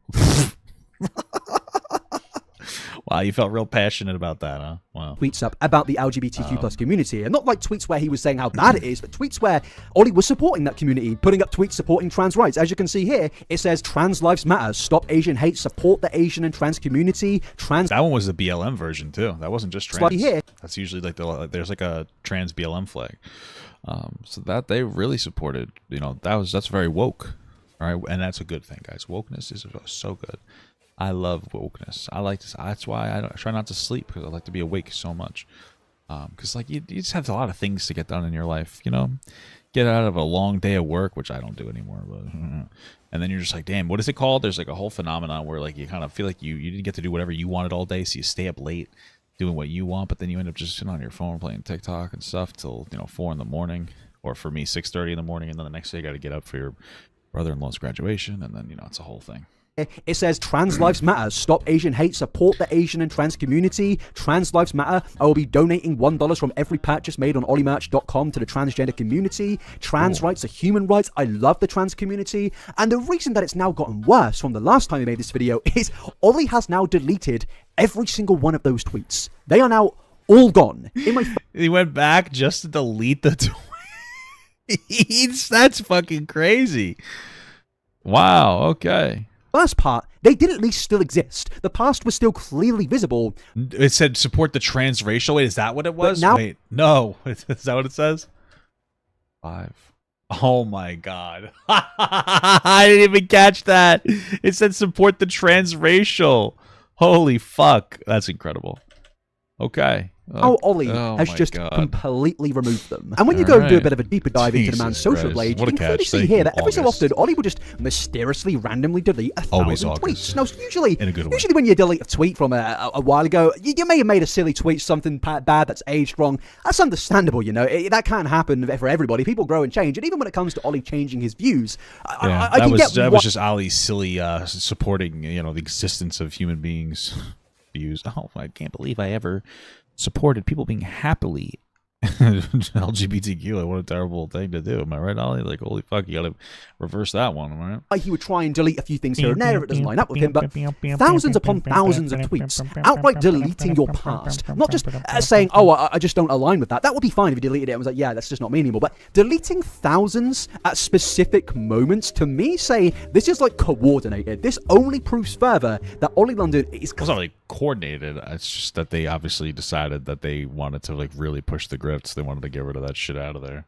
Wow, you felt real passionate about that, huh? Wow. Tweets up about the LGBTQ plus community, and not like tweets where he was saying how bad it is, but tweets where Ollie was supporting that community, putting up tweets supporting trans rights. As you can see here, it says trans lives matter, stop Asian hate, support the Asian and trans community. That one was the BLM version too. That wasn't just trans. Here. That's usually like there's like a trans BLM flag. So that they really supported. You know, that's very woke. All right, and that's a good thing, guys. Wokeness is so good. I love wokeness. I like this. That's why I try not to sleep, because I like to be awake so much. Because like you just have a lot of things to get done in your life. You know, get out of a long day of work, which I don't do anymore. But and then you're just like, damn, what is it called? There's like a whole phenomenon where like you kind of feel like you didn't get to do whatever you wanted all day, so you stay up late doing what you want, but then you end up just sitting on your phone playing TikTok and stuff till 4 in the morning, or for me 6:30 in the morning, and then the next day you got to get up for your brother-in-law's graduation, and then it's a whole thing. It says trans lives matter, stop Asian hate, support the Asian and trans community, trans lives matter. I will be donating $1 from every purchase made on olliemerch.com to the transgender community. Trans rights are human rights. I love the trans community. And the reason that it's now gotten worse from the last time we made this video is Ollie has now deleted every single one of those tweets. They are now all gone. He went back just to delete the tweets. That's fucking crazy. Wow, okay. First part, they did at least still exist. The past was still clearly visible. It said support the transracial. Wait, is that what it was? Now, wait, no. Is that what it says? 5. Oh my god. I didn't even catch that. It said support the transracial. Holy fuck. That's incredible. Okay. Ollie has just completely removed them. And when you go and do a bit of a deeper dive into the man's social blade, you can clearly see here that every so often, Ollie will just mysteriously randomly delete 1,000 tweets. Now, usually when you delete a tweet from a while ago, you may have made a silly tweet, something bad that's aged wrong. That's understandable, you know. That can't happen for everybody. People grow and change. And even when it comes to Ollie changing his views, that was just Ollie's silly supporting, you know, the existence of human beings' views. Oh, I can't believe I ever supported people being happily LGBTQ. Like, what a terrible thing to do. Am I right, Ollie? Like, holy fuck, you gotta reverse that one, am I right? He would try and delete a few things here and there if it doesn't line up with him, but thousands upon thousands of tweets, outright deleting your past. Not just saying, oh, I just don't align with that. That would be fine if you deleted it and was like, yeah, that's just not me anymore. But deleting thousands at specific moments, to me, say, this is like coordinated. This only proves further that Ollie London is... It's not really coordinated. It's just that they obviously decided that they wanted to, like, really push the grifts. They wanted to get rid of that shit out of there.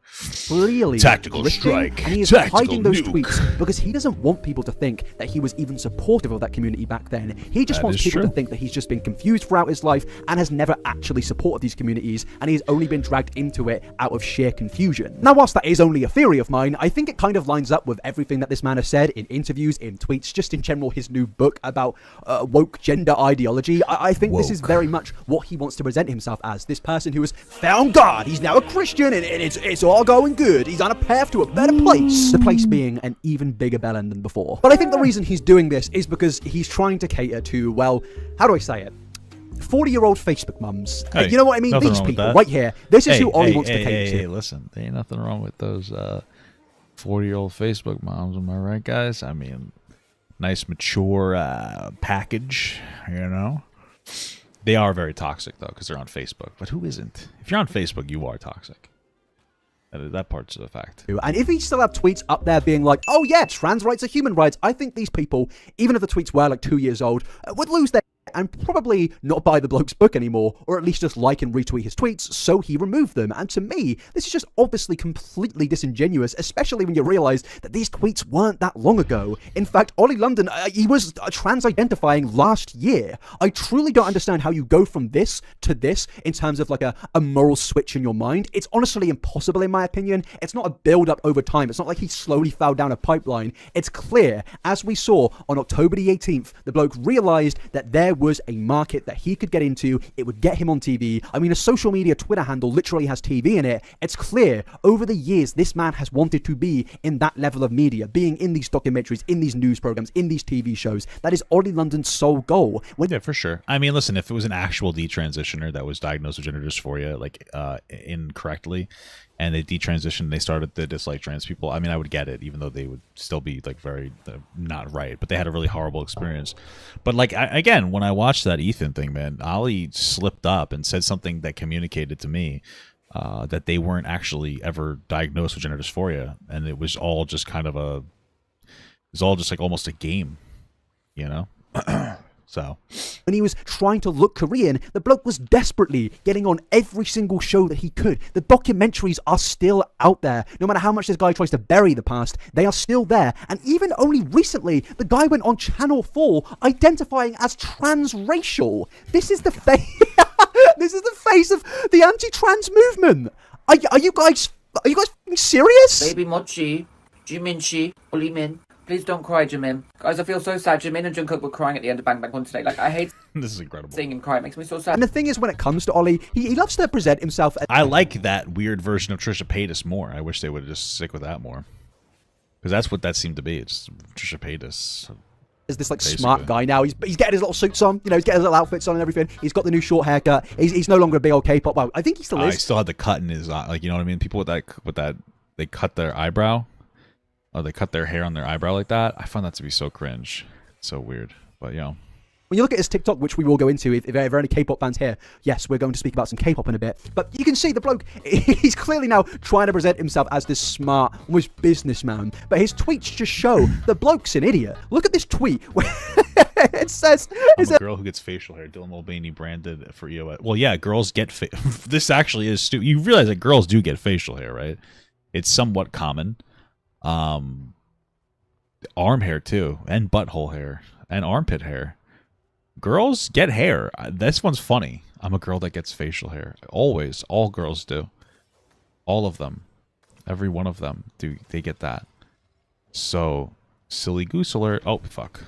Really tactical strike. And he is hiding those tweets because he doesn't want people to think that he was even supportive of that community back then. He just wants people to think that he's just been confused throughout his life and has never actually supported these communities, and he's only been dragged into it out of sheer confusion. Now, whilst that is only a theory of mine, I think it kind of lines up with everything that this man has said in interviews, in tweets, just in general, his new book about woke gender ideology. I think this is very much what he wants to present himself as, this person who has found God. He's now a Christian, and it's all going good. He's on a path to a better place. The place being an even bigger bellend than before. But I think the reason he's doing this is because he's trying to cater to, well, how do I say it? 40-year-old Facebook mums. Hey, you know what I mean? These people right here. This is who Ollie wants to cater to. Hey, listen, there ain't nothing wrong with those 40-year-old Facebook moms. Am I right, guys? I mean, nice, mature package, you know? They are very toxic, though, because they're on Facebook. But who isn't? If you're on Facebook, you are toxic. That part's a fact. And if he still have tweets up there being like, oh yeah, trans rights are human rights, I think these people, even if the tweets were like 2 years old, would lose their and probably not buy the bloke's book anymore, or at least just like and retweet his tweets, so he removed them. And to me, this is just obviously completely disingenuous, especially when you realize that these tweets weren't that long ago. In fact, Ollie London, he was trans-identifying last year. I truly don't understand how you go from this to this in terms of like a moral switch in your mind. It's honestly impossible in my opinion. It's not a build-up over time. It's not like he slowly fell down a pipeline. It's clear, as we saw on October the 18th, the bloke realized that there was a market that he could get into. It would get him on TV. I mean, a social media Twitter handle literally has TV in it. It's clear over the years this man has wanted to be in that level of media, being in these documentaries, in these news programs, in these TV shows. That is Ollie London's sole goal. Yeah, for sure. I mean, listen, if it was an actual detransitioner that was diagnosed with gender dysphoria, like incorrectly, and they detransitioned, they started to dislike trans people, I mean, I would get it, even though they would still be like very not right, but they had a really horrible experience. But like, again, when I watched that Ethan thing, man, Ollie slipped up and said something that communicated to me that they weren't actually ever diagnosed with gender dysphoria, and it was all just kind of it was all just like almost a game, you know? So when he was trying to look Korean, the bloke was desperately getting on every single show that he could. The documentaries are still out there. No matter how much this guy tries to bury the past, they are still there. And even only recently, the guy went on Channel 4 identifying as transracial. This is the face. This is the face of the anti-trans movement. Are you guys serious? Baby Mochi, Jimin, Olimin. Please don't cry, Jimin. Guys, I feel so sad. Jimin and Jungkook were crying at the end of Bang Bang One today. Like, I hate this is incredible. Seeing him cry. It makes me so sad. And the thing is, when it comes to Ollie, he loves to present himself as... I like that weird version of Trisha Paytas more. I wish they would just stick with that more. Because that's what that seemed to be. It's Trisha Paytas is this like smart guy now. He's getting his little suits on, you know, he's getting his little outfits on and everything. He's got the new short haircut. He's no longer a big old K-pop. Well, I think he still is. He still had the cut in his like, you know what I mean? People with that, they cut their eyebrow, or they cut their hair on their eyebrow like that. I find that to be so cringe, so weird. But you know. When you look at his TikTok, which we will go into, if there are any K-pop fans here, yes, we're going to speak about some K-pop in a bit. But you can see the bloke, he's clearly now trying to present himself as this smart, almost businessman. But his tweets just show the bloke's an idiot. Look at this tweet. It says... I'm a girl who gets facial hair. Dylan Mulvaney branded for EOS. Well, yeah, girls get... This actually is... You realize that girls do get facial hair, right? It's somewhat common. Arm hair, too. And butthole hair. And armpit hair. Girls get hair. This one's funny. I'm a girl that gets facial hair. Always. All girls do. All of them. Every one of them do. They get that. So, silly goose alert. Oh, fuck.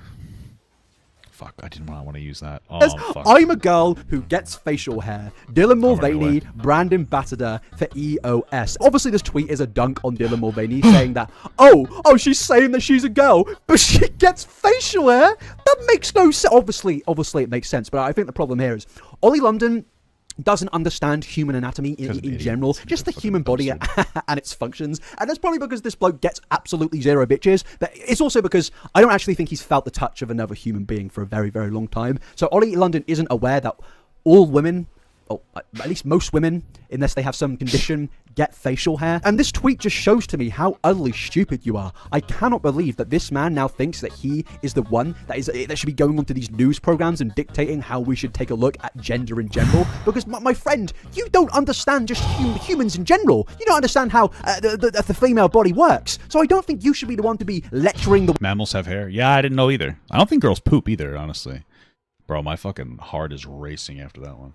Fuck, I didn't want to use that. Oh, fuck. I'm a girl who gets facial hair. Dylan Mulvaney, brand ambassador for EOS. Obviously, this tweet is a dunk on Dylan Mulvaney, saying that, oh, she's saying that she's a girl, but she gets facial hair? That makes no sense. Obviously, it makes sense, but I think the problem here is Ollie London doesn't understand human anatomy in general, just the human body and its functions. And that's probably because this bloke gets absolutely zero bitches, but it's also because I don't actually think he's felt the touch of another human being for a very, very long time. So Ollie London isn't aware that all women, or at least most women, unless they have some condition, get facial hair. And this tweet just shows to me how utterly stupid you are. I cannot believe that this man now thinks that he is the one that should be going onto these news programs and dictating how we should take a look at gender in general. Because my friend, you don't understand just humans in general. You don't understand how the female body works. So I don't think you should be the one to be lecturing the... Mammals have hair? Yeah, I didn't know either. I don't think girls poop either, honestly. Bro, my fucking heart is racing after that one.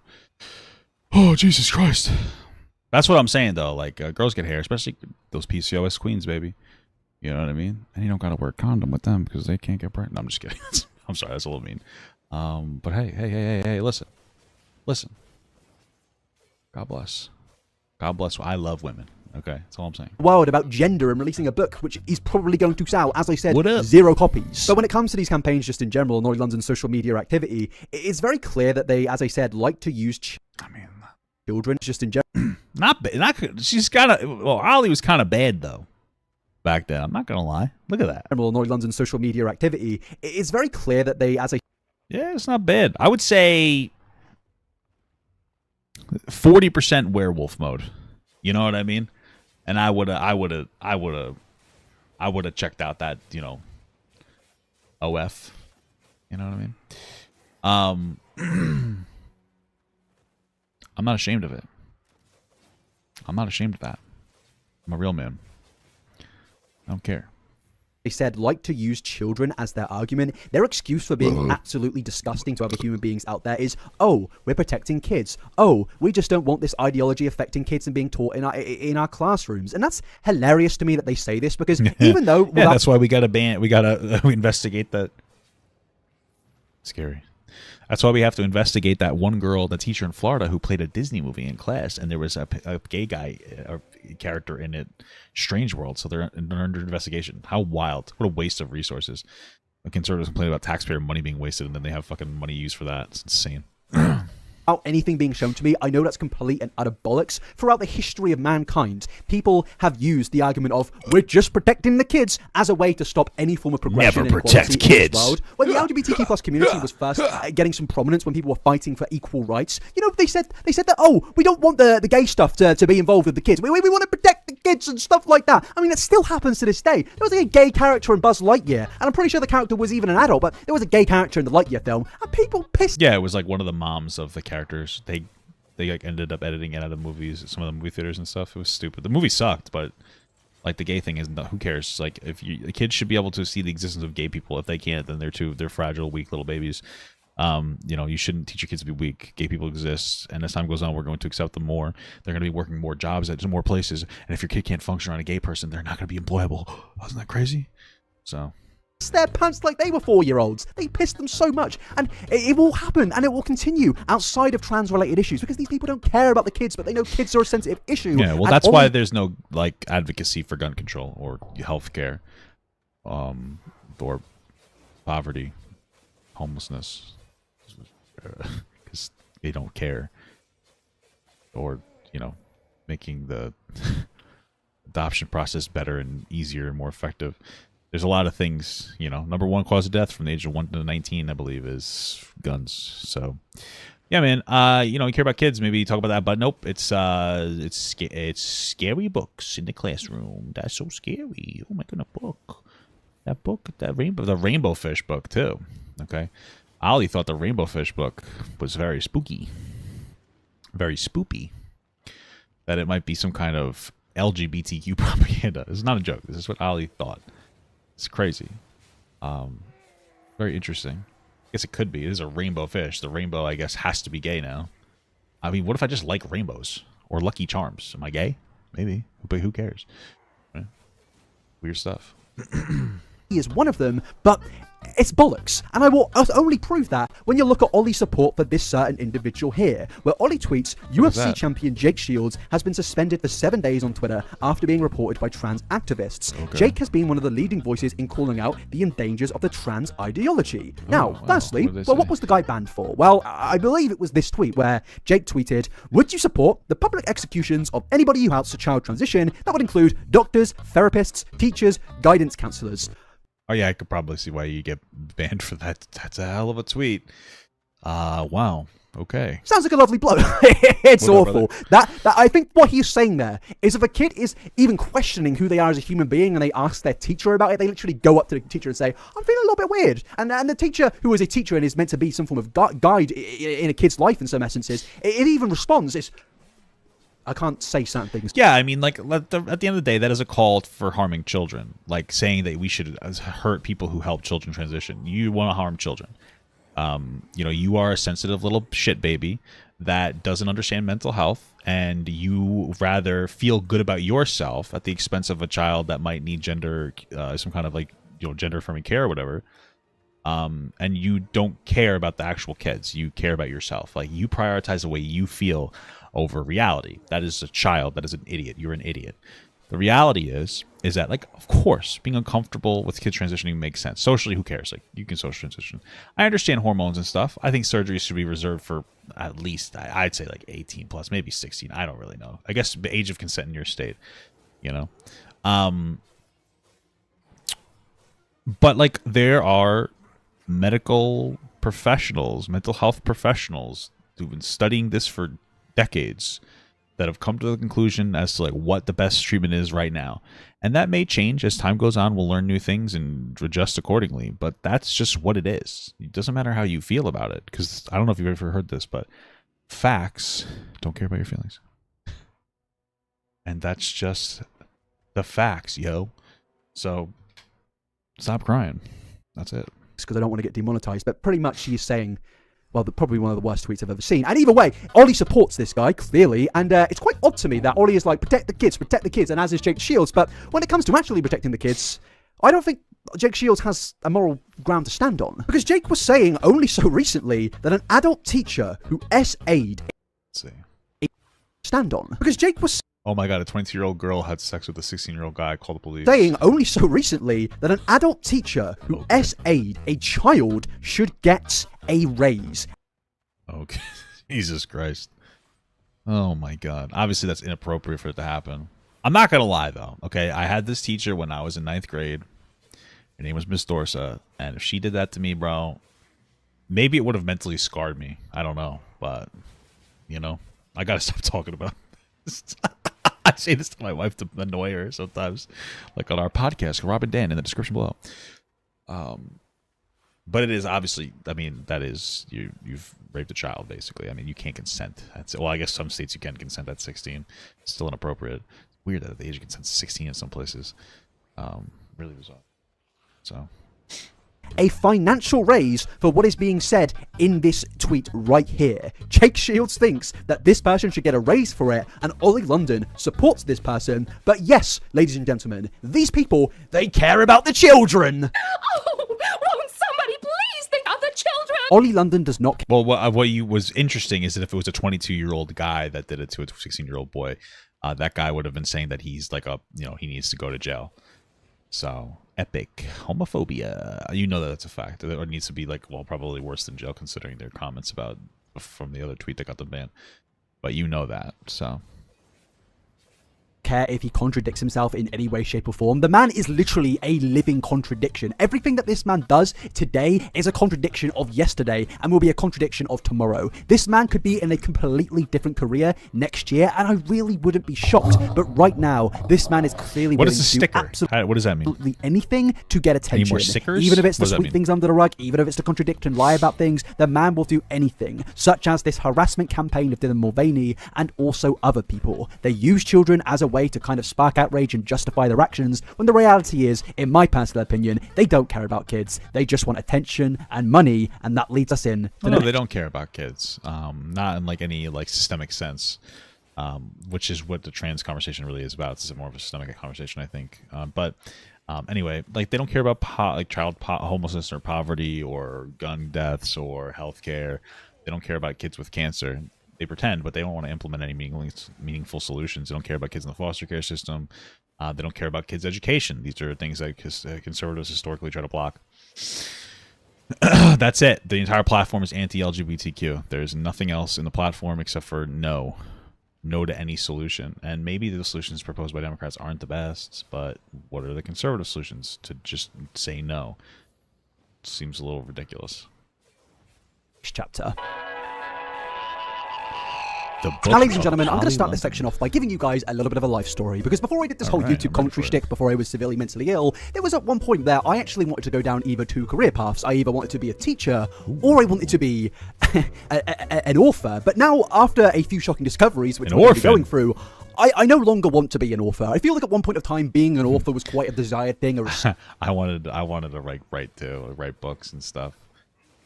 Oh, Jesus Christ. That's what I'm saying, though. Like, girls get hair, especially those PCOS queens, baby. You know what I mean? And you don't got to wear a condom with them because they can't get pregnant. No, I'm just kidding. I'm sorry, that's a little mean. But hey, listen. Listen. God bless. God bless. I love women. Okay, that's all I'm saying. World about gender and releasing a book, which is probably going to sell, as I said, 0 copies. But when it comes to these campaigns just in general, and Ollie London's social media activity, it's very clear that they, as I said, like to use children just in general. She's kind of... Well, Ollie was kind of bad, though, back then. I'm not going to lie. Look at that. Ollie London's social media activity, it's very clear that they, as I... Yeah, it's not bad. I would say 40% werewolf mode. You know what I mean? And I would have checked out that, you know, OF. You know what I mean? I'm not ashamed of it. I'm not ashamed of that. I'm a real man. I don't care. They said like to use children as their argument. Their excuse for being absolutely disgusting to other human beings out there is, oh, we're protecting kids. Oh, we just don't want this ideology affecting kids and being taught in our classrooms. And that's hilarious to me that they say this because even though... yeah, that's why we got to ban... We got to investigate that. Scary. That's why we have to investigate that one girl, the teacher in Florida, who played a Disney movie in class, and there was a gay guy, a character in it, Strange World, so they're under investigation. How wild. What a waste of resources. The conservatives complain about taxpayer money being wasted, and then they have fucking money used for that. It's insane. Without anything being shown to me, I know that's complete and utter bollocks. Throughout the history of mankind, people have used the argument of we're just protecting the kids as a way to stop any form of progression. Never protect kids. In this world. When the LGBTQ plus community was first getting some prominence, when people were fighting for equal rights, you know, they said that, oh, we don't want the gay stuff to be involved with the kids. We want to protect the kids and stuff like that. I mean, that still happens to this day. There was a gay character in Buzz Lightyear, and I'm pretty sure the character was even an adult, but there was a gay character in the Lightyear film, and people pissed. Yeah, it was like one of the moms of the characters. They like ended up editing it out of movies, some of the movie theaters and stuff. It was stupid. The movie sucked, but like the gay thing isn't. Who cares? Like the kids should be able to see the existence of gay people. If they can't, then they're fragile, weak little babies. You know, you shouldn't teach your kids to be weak. Gay people exist, and as time goes on, we're going to accept them more. They're going to be working more jobs at more places, and if your kid can't function around a gay person, they're not going to be employable. Isn't that crazy? So. Their pants like they were 4-year-olds. They pissed them so much, and it will happen, and it will continue outside of trans-related issues because these people don't care about the kids, but they know kids are a sensitive issue. Yeah, well, that's why there's no like advocacy for gun control or health care, or poverty, homelessness, because they don't care, or making the adoption process better and easier and more effective. There's a lot of things. Number one cause of death from the age of 1 to 19, I believe, is guns. So yeah, man. You care about kids, maybe talk about that. But nope, it's scary books in the classroom. That's so scary. Oh my goodness, the rainbow fish book too. Okay, Ollie thought the rainbow fish book was very spooky, very spoopy. That it might be some kind of LGBTQ propaganda. This is not a joke. This is what Ollie thought. It's crazy. Very interesting. I guess it could be. It is a rainbow fish. The rainbow, I guess, has to be gay now. I mean, what if I just like rainbows or Lucky Charms? Am I gay? Maybe. But who cares? Right? Weird stuff. He is one of them, but it's bollocks. And I will only prove that when you look at Ollie's support for this certain individual here, where Ollie tweets, UFC champion Jake Shields has been suspended for 7 days on Twitter after being reported by trans activists. Okay. Jake has been one of the leading voices in calling out the dangers of the trans ideology. Now, firstly, what was the guy banned for? Well, I believe it was this tweet where Jake tweeted, "Would you support the public executions of anybody who helps a child transition? That would include doctors, therapists, teachers, guidance counselors." Oh yeah, I could probably see why you get banned for that. That's a hell of a tweet. Wow. Okay. Sounds like a lovely bloke. It's awful. That I think what he's saying there is if a kid is even questioning who they are as a human being and they ask their teacher about it, they literally go up to the teacher and say, "I'm feeling a little bit weird." And the teacher, who is a teacher and is meant to be some form of guide in a kid's life in some essences, it even responds. I can't say certain things. Yeah, I mean, like, at the end of the day, that is a call for harming children. Like, saying that we should hurt people who help children transition. You want to harm children. You are a sensitive little shit baby that doesn't understand mental health, and you rather feel good about yourself at the expense of a child that might need some kind of gender affirming care or whatever. And you don't care about the actual kids. You care about yourself. Like, you prioritize the way you feel over reality. That is a child. That is an idiot. You're an idiot. The reality is that, like, of course, being uncomfortable with kids transitioning makes sense. Socially, who cares? Like, you can social transition. I understand hormones and stuff. I think surgery should be reserved for at least, I'd say, like 18 plus, maybe 16. I don't really know. I guess the age of consent in your state, But, like, there are medical professionals, mental health professionals who've been studying this for decades that have come to the conclusion as to, like, what the best treatment is right now. And that may change as time goes on. We'll learn new things and adjust accordingly, but that's just what it is. It doesn't matter how you feel about it, because I don't know if you've ever heard this, but facts don't care about your feelings. And that's just the facts, yo. So stop crying. That's it. Because I don't want to get demonetized, but pretty much she's saying, well, probably one of the worst tweets I've ever seen. And either way, Ollie supports this guy, clearly, and it's quite odd to me that Ollie is like, protect the kids, and as is Jake Shields, but when it comes to actually protecting the kids, I don't think Jake Shields has a moral ground to stand on. Because Jake was saying only so recently that an adult teacher who SA'd stand on. Because Jake was oh my god, a 22-year-old girl had sex with a 16-year-old guy. Call the police. Saying only so recently that an adult teacher who SA'd a child should get a raise. Okay. Jesus Christ. Oh my god. Obviously, that's inappropriate for it to happen. I'm not going to lie, though. Okay, I had this teacher when I was in 9th grade. Her name was Miss Dorsa. And if she did that to me, bro, maybe it would have mentally scarred me. I don't know. But, I got to stop talking about this. I say this to my wife to annoy her sometimes, like on our podcast, Rob and Dan, in the description below. But it is obviously, I mean, that is, you've raped a child, basically. I mean, you can't consent. Well, I guess some states you can consent at 16. It's still inappropriate. It's weird that the age of consent is 16 in some places. Really bizarre. So a financial raise for what is being said in this tweet right here. Jake Shields thinks that this person should get a raise for it, and Ollie London supports this person. But yes, ladies and gentlemen, these people, they care about the children. Oh, won't somebody please think of the children? Ollie London does not care. Well, what was interesting is that if it was a 22-year-old guy that did it to a 16-year-old boy, that guy would have been saying that he's like he needs to go to jail. So epic homophobia. You know that that's a fact. It needs to be like, well, probably worse than jail considering their comments about from the other tweet that got them banned. But you know that, so. Care if he contradicts himself in any way, shape or form. The man is literally a living contradiction. Everything that this man does today is a contradiction of yesterday and will be a contradiction of tomorrow. This man could be in a completely different career next year and I really wouldn't be shocked. But right now, this man is clearly what willing is a to do sticker? What does that mean? Absolutely anything to get attention. Any more stickers? Even if it's to What does that sweep mean? things under the rug, even if it's to contradict and lie about things, the man will do anything, such as this harassment campaign of Dylan Mulvaney and also other people. They use children as a way to kind of spark outrage and justify their actions, when the reality is, in my personal opinion, they don't care about kids. They just want attention and money, and that leads us in to No, they don't care about kids. Not in like any like systemic sense, which is what the trans conversation really is about. It's more of a systemic conversation, I think. Anyway, like they don't care about child homelessness or poverty or gun deaths or healthcare. They don't care about kids with cancer. They pretend, but they don't want to implement any meaningful solutions. They don't care about kids in the foster care system. They don't care about kids' education. These are things that conservatives historically try to block. That's it. The entire platform is anti-LGBTQ. There's nothing else in the platform except for no to any solution. And maybe the solutions proposed by Democrats aren't the best, but what are the conservative solutions? To just say no seems a little ridiculous. chapter. Now, ladies and gentlemen, I'm going to start this section off by giving you guys a little bit of a life story, because before I did this whole YouTube commentary shtick, before I was severely mentally ill, there was at one point there I actually wanted to go down either two career paths. I either wanted to be a teacher, or I wanted to be an author. But now, after a few shocking discoveries, which we're going to be going through, I no longer want to be an author. I feel like at one point of time, being an author was quite a desired thing. I wanted to write books and stuff.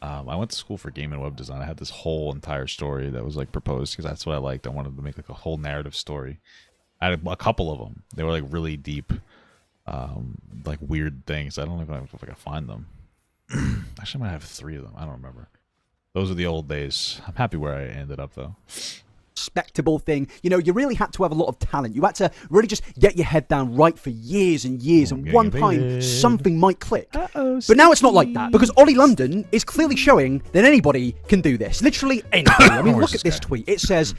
I went to school for game and web design. I had this whole entire story that was like proposed because that's what I liked. I wanted to make like a whole narrative story. I had a couple of them. They were like really deep, like weird things. I don't know if I can find them. Actually, I might have 3 of them. I don't remember. Those are the old days. I'm happy where I ended up though. Respectable thing. You know, you really had to have a lot of talent. You had to really just get your head down right for years and years, and one time something might click. But now it's not like that, because Ollie London is clearly showing that anybody can do this. Literally anybody. I mean, look at this tweet. It says,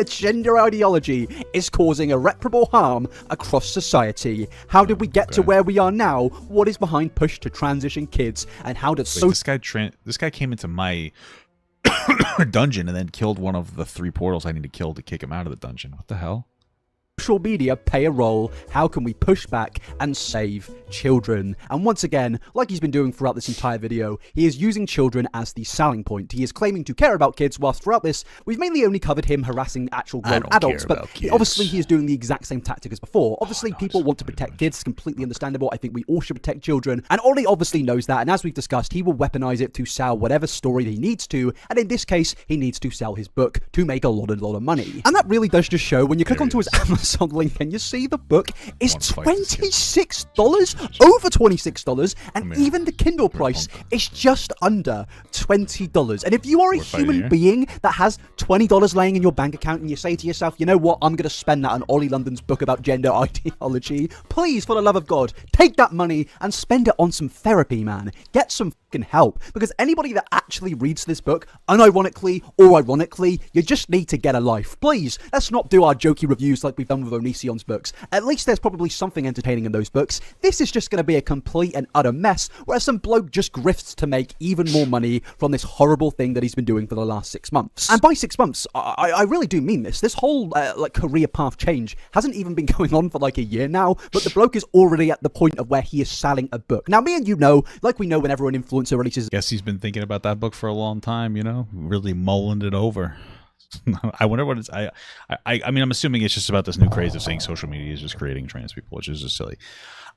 gender ideology is causing irreparable harm across society. How did we get to where we are now? What is behind push to transition kids? And how does this guy came into my dungeon and then killed one of the 3 portals I need to kill to kick him out of the dungeon. What the hell? Social media play a role? How can we push back and save children? And once again, like he's been doing throughout this entire video, he is using children as the selling point. He is claiming to care about kids, whilst throughout this, we've mainly only covered him harassing actual grown adults, but obviously he is doing the exact same tactic as before. Obviously, people want to protect kids, completely understandable. I think we all should protect children, and Ollie obviously knows that, and as we've discussed, he will weaponize it to sell whatever story he needs to, and in this case, he needs to sell his book to make a lot of money. And that really does just show, when you click onto his Amazon link and you see the book is $26, over $26, and even the Kindle price is just under $20. And if you are a human being that has $20 laying in your bank account and you say to yourself, you know what, I'm going to spend that on Ollie London's book about gender ideology, please, for the love of God, take that money and spend it on some therapy, man. Get some fucking help, because anybody that actually reads this book, unironically or ironically, you just need to get a life. Please, let's not do our jokey reviews like we've done with Onision's books. At least there's probably something entertaining in those books. This is just going to be a complete and utter mess, where some bloke just grifts to make even more money from this horrible thing that he's been doing for the last 6 months. And by 6 months, I really do mean this. This whole like career path change hasn't even been going on for like a year now, but the bloke is already at the point of where he is selling a book. Now, me and you know, like we know whenever an influencer releases... Guess he's been thinking about that book for a long time, you know? Really mulling it over. I wonder what it's... I mean, I'm assuming it's just about this new craze of saying social media is just creating trans people, which is just silly.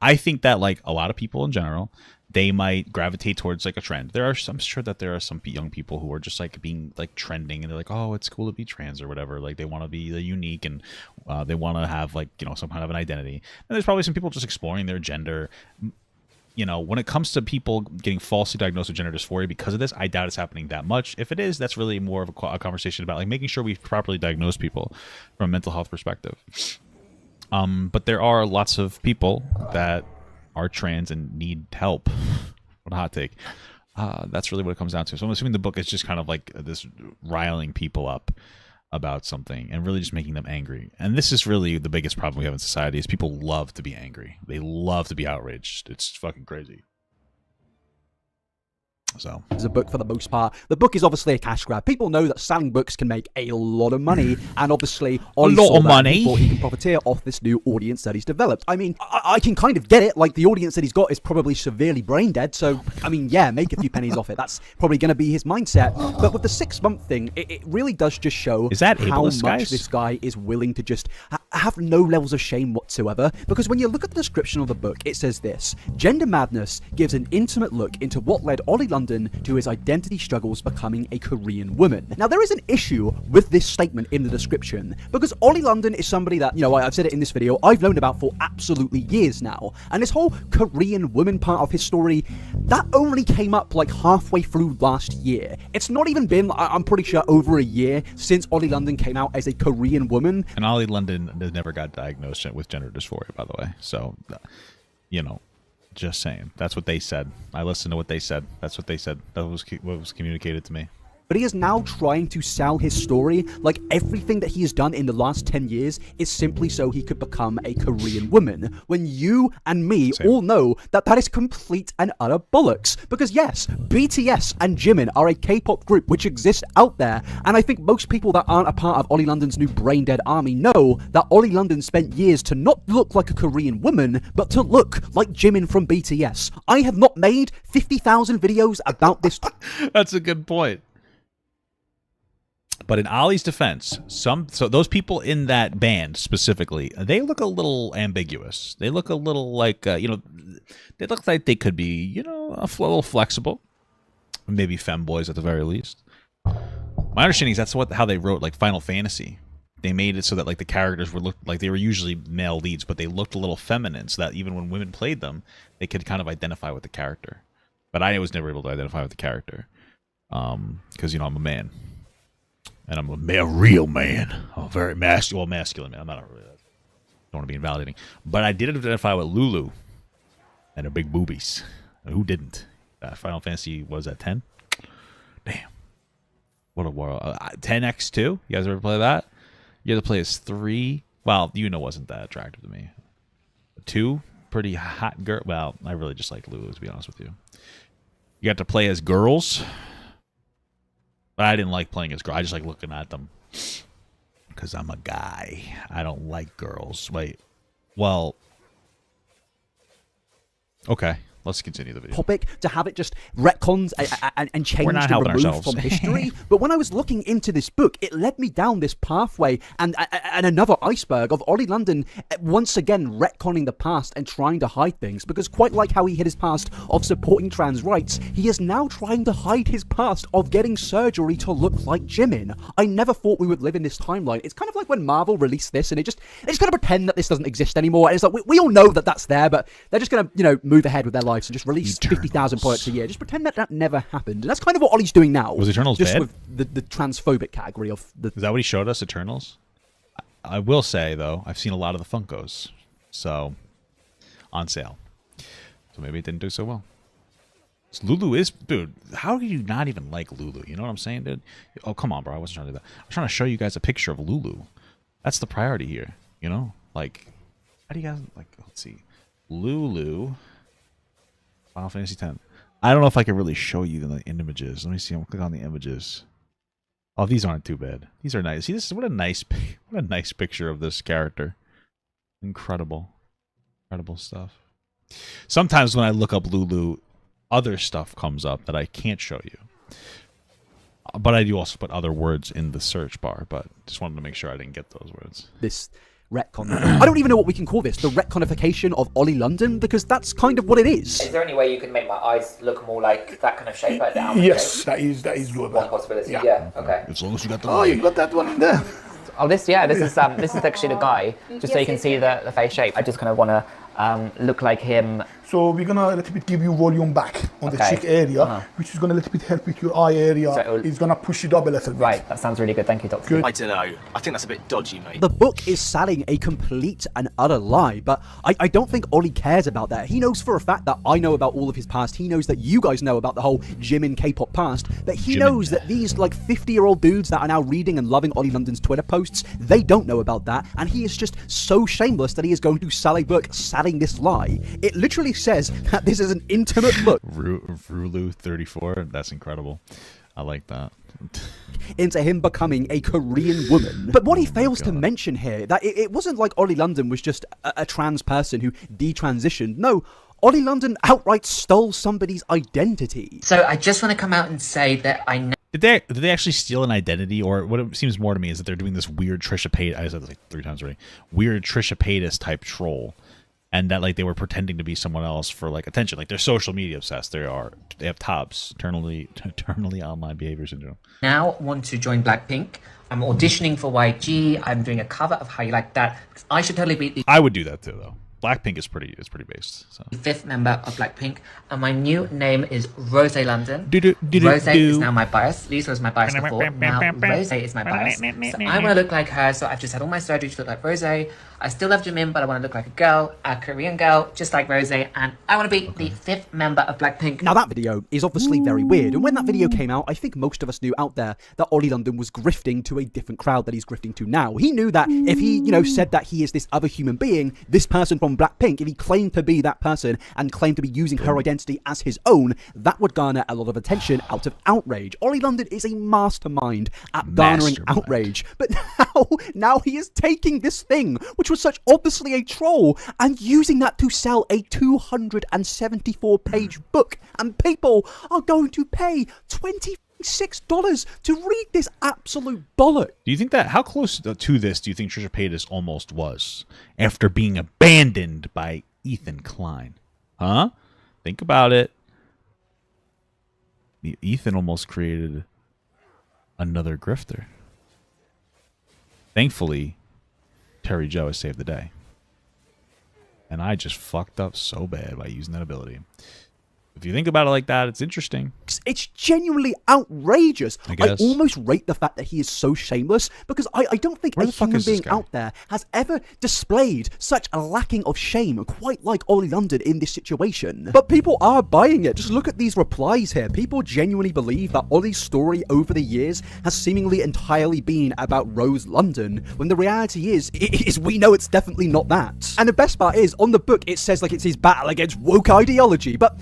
I think that, like, a lot of people in general, they might gravitate towards, like, a trend. I'm sure that there are some young people who are just, like, being, like, trending, and they're like, oh, it's cool to be trans or whatever. Like, they want to be unique, and they want to have, like, you know, some kind of an identity. And there's probably some people just exploring their gender. You know, when it comes to people getting falsely diagnosed with gender dysphoria because of this, I doubt it's happening that much. If it is, that's really more of a conversation about, like, making sure we properly diagnose people from a mental health perspective. But there are lots of people that are trans and need help. What a hot take. That's really what it comes down to. So I'm assuming the book is just kind of like this riling people up about something and really just making them angry. And this is really the biggest problem we have in society is people love to be angry. They love to be outraged. It's fucking crazy. So it's a book for the most part. The book is obviously a cash grab. People know that selling books can make a lot of money, and obviously Ollie a lot of money. He thought he can profiteer off this new audience that he's developed. I mean, I can kind of get it. Like, the audience that he's got is probably severely brain dead. So, I mean, yeah, make a few pennies off it. That's probably going to be his mindset. But with the 6-month thing, it really does just show how much this guy is willing to just have no levels of shame whatsoever. Because when you look at the description of the book, it says this: Gender Madness gives an intimate look into what led Ollie London to his identity struggles becoming a Korean woman. Now, there is an issue with this statement in the description, because Ollie London is somebody that, you know, I've said it in this video, I've known about for absolutely years now. And this whole Korean woman part of his story, that only came up like halfway through last year. It's not even been, I'm pretty sure, over a year since Ollie London came out as a Korean woman. And Ollie London never got diagnosed with gender dysphoria, by the way. So, you know, just saying. That's what they said. I listened to what they said. That's what they said. That was what was communicated to me. But he is now trying to sell his story like everything that he has done in the last 10 years is simply so he could become a Korean woman, when you and me all know that that is complete and utter bollocks. Because yes, BTS and Jimin are a K-pop group which exists out there, and I think most people that aren't a part of Ollie London's new brain dead army know that Ollie London spent years to not look like a Korean woman, but to look like Jimin from BTS. I have not made 50,000 videos about this. That's a good point. But in Ollie's defense, so those people in that band specifically, they look a little ambiguous. They look a little like, you know, they look like they could be, you know, a little flexible. Maybe femboys at the very least. My understanding is that's how they wrote like Final Fantasy. They made it so that like the characters look like they were usually male leads, but they looked a little feminine, so that even when women played them, they could kind of identify with the character. But I was never able to identify with the character because, you know, I'm a man. And I'm a real man. A very masculine man. I'm not really that. Don't want to be invalidating. But I did identify with Lulu and her big boobies. Who didn't? Final Fantasy, was that 10? Damn. What a world. 10x2? You guys ever play that? You had to play as 3. Well, Yuna wasn't that attractive to me. 2, pretty hot girl. Well, I really just like Lulu, to be honest with you. You got to play as girls. But I didn't like playing as girl. I just like looking at them. Because I'm a guy. I don't like girls. Wait. Well. Okay. Let's continue the video. Topic to have it just retconned and changed and removed from history. But when I was looking into this book, it led me down this pathway and another iceberg of Ollie London once again retconning the past and trying to hide things. Because quite like how he hid his past of supporting trans rights, he is now trying to hide his past of getting surgery to look like Jimin. I never thought we would live in this timeline. It's kind of like when Marvel released this and they just kind of pretend that this doesn't exist anymore. And it's like, we all know that that's there, but they're just going to, you know, move ahead with their lives and just release 50,000 products a year. Just pretend that that never happened. And that's kind of what Ollie's doing now. Was Eternals just bad? With the transphobic category of the... Is that what he showed us, Eternals? I will say, though, I've seen a lot of the Funkos. So, on sale. So maybe it didn't do so well. So Lulu is... Dude, how do you not even like Lulu? You know what I'm saying, dude? Oh, come on, bro. I wasn't trying to do that. I was trying to show you guys a picture of Lulu. That's the priority here. You know? Like, how do you guys... Like, let's see. Lulu... Final Fantasy X. I don't know if I can really show you the images. Let me see. I'm gonna click on the images. Oh, these aren't too bad. These are nice. See, this is what a nice picture of this character. Incredible stuff. Sometimes when I look up Lulu, other stuff comes up that I can't show you. But I do also put other words in the search bar. But just wanted to make sure I didn't get those words. This retcon. I don't even know what we can call this. The retconification of Ollie London, because that's kind of what it is. Is there any way you can make my eyes look more like that kind of shape, like down? Yes, that is doable. One possibility. Yeah. Okay. As long as you got the. Oh, you got that one in there. Oh, this is actually the guy, just so you can see the face shape. I just kind of want to look like him So we're gonna a little bit give you volume back on the cheek area, which is gonna a little bit help with your eye area. So it's gonna push it up a little bit. Right, that sounds really good. Thank you, Doctor. Good. I don't know. I think that's a bit dodgy, mate. The book is selling a complete and utter lie, but I don't think Ollie cares about that. He knows for a fact that I know about all of his past. He knows that you guys know about the whole Jimin K-pop past, but he knows that these like 50-year-old dudes that are now reading and loving Ollie London's Twitter posts, they don't know about that, and he is just so shameless that he is going to sell a book selling this lie. It literally says that this is an intimate look Rulu 34. That's incredible. I like that. into him becoming a Korean woman. But what he fails to mention here, that it wasn't like Ollie London was just a trans person who detransitioned. No, Ollie London outright stole somebody's identity. So I just want to come out and say that I know. Did they actually steal an identity, or what it seems more to me is that they're doing this weird Trisha Paytas, I said this like 3 times already, weird Trisha Paytas type troll, and that like they were pretending to be someone else for like attention. Like they're social media obsessed. They have TOBS, eternally online behavior syndrome. Now want to join Blackpink. I'm auditioning for YG. I'm doing a cover of How You Like That. I should totally be the I would do that too, though. Blackpink is pretty based. So 5th member of Blackpink, and my new name is Rose London. Do-do-do-do-do. Rose is now my bias. Lisa was my bias before. Now Rose is my bias. So I want to look like her. So I've just had all my surgery to look like Rose. I still love Jimin, but I want to look like a girl, a Korean girl, just like Rose, and I want to be the 5th member of Blackpink. Now that video is obviously very weird, and when that video came out, I think most of us knew out there that Ollie London was grifting to a different crowd that he's grifting to now. He knew that if he, said that he is this other human being, this person from Blackpink, if he claimed to be that person and claimed to be using her identity as his own, that would garner a lot of attention out of outrage. Ollie London is a mastermind at garnering outrage, but now he is taking this thing, which was such obviously a troll, and using that to sell a 274-page book, and people are going to pay $26 to read this absolute bollock. Do you think that, how close to this do you think Trisha Paytas almost was after being abandoned by Ethan Klein? Huh? Think about it. Ethan almost created another grifter. Thankfully, Terry Joe has saved the day. And I just fucked up so bad by using that ability. If you think about it like that, it's interesting. It's genuinely outrageous. I guess. I almost rate the fact that he is so shameless, because I don't think a human being out there has ever displayed such a lacking of shame quite like Ollie London in this situation. But people are buying it. Just look at these replies here. People genuinely believe that Ollie's story over the years has seemingly entirely been about Rose London, when the reality is we know it's definitely not that. And the best part is, on the book, it says like it's his battle against woke ideology, but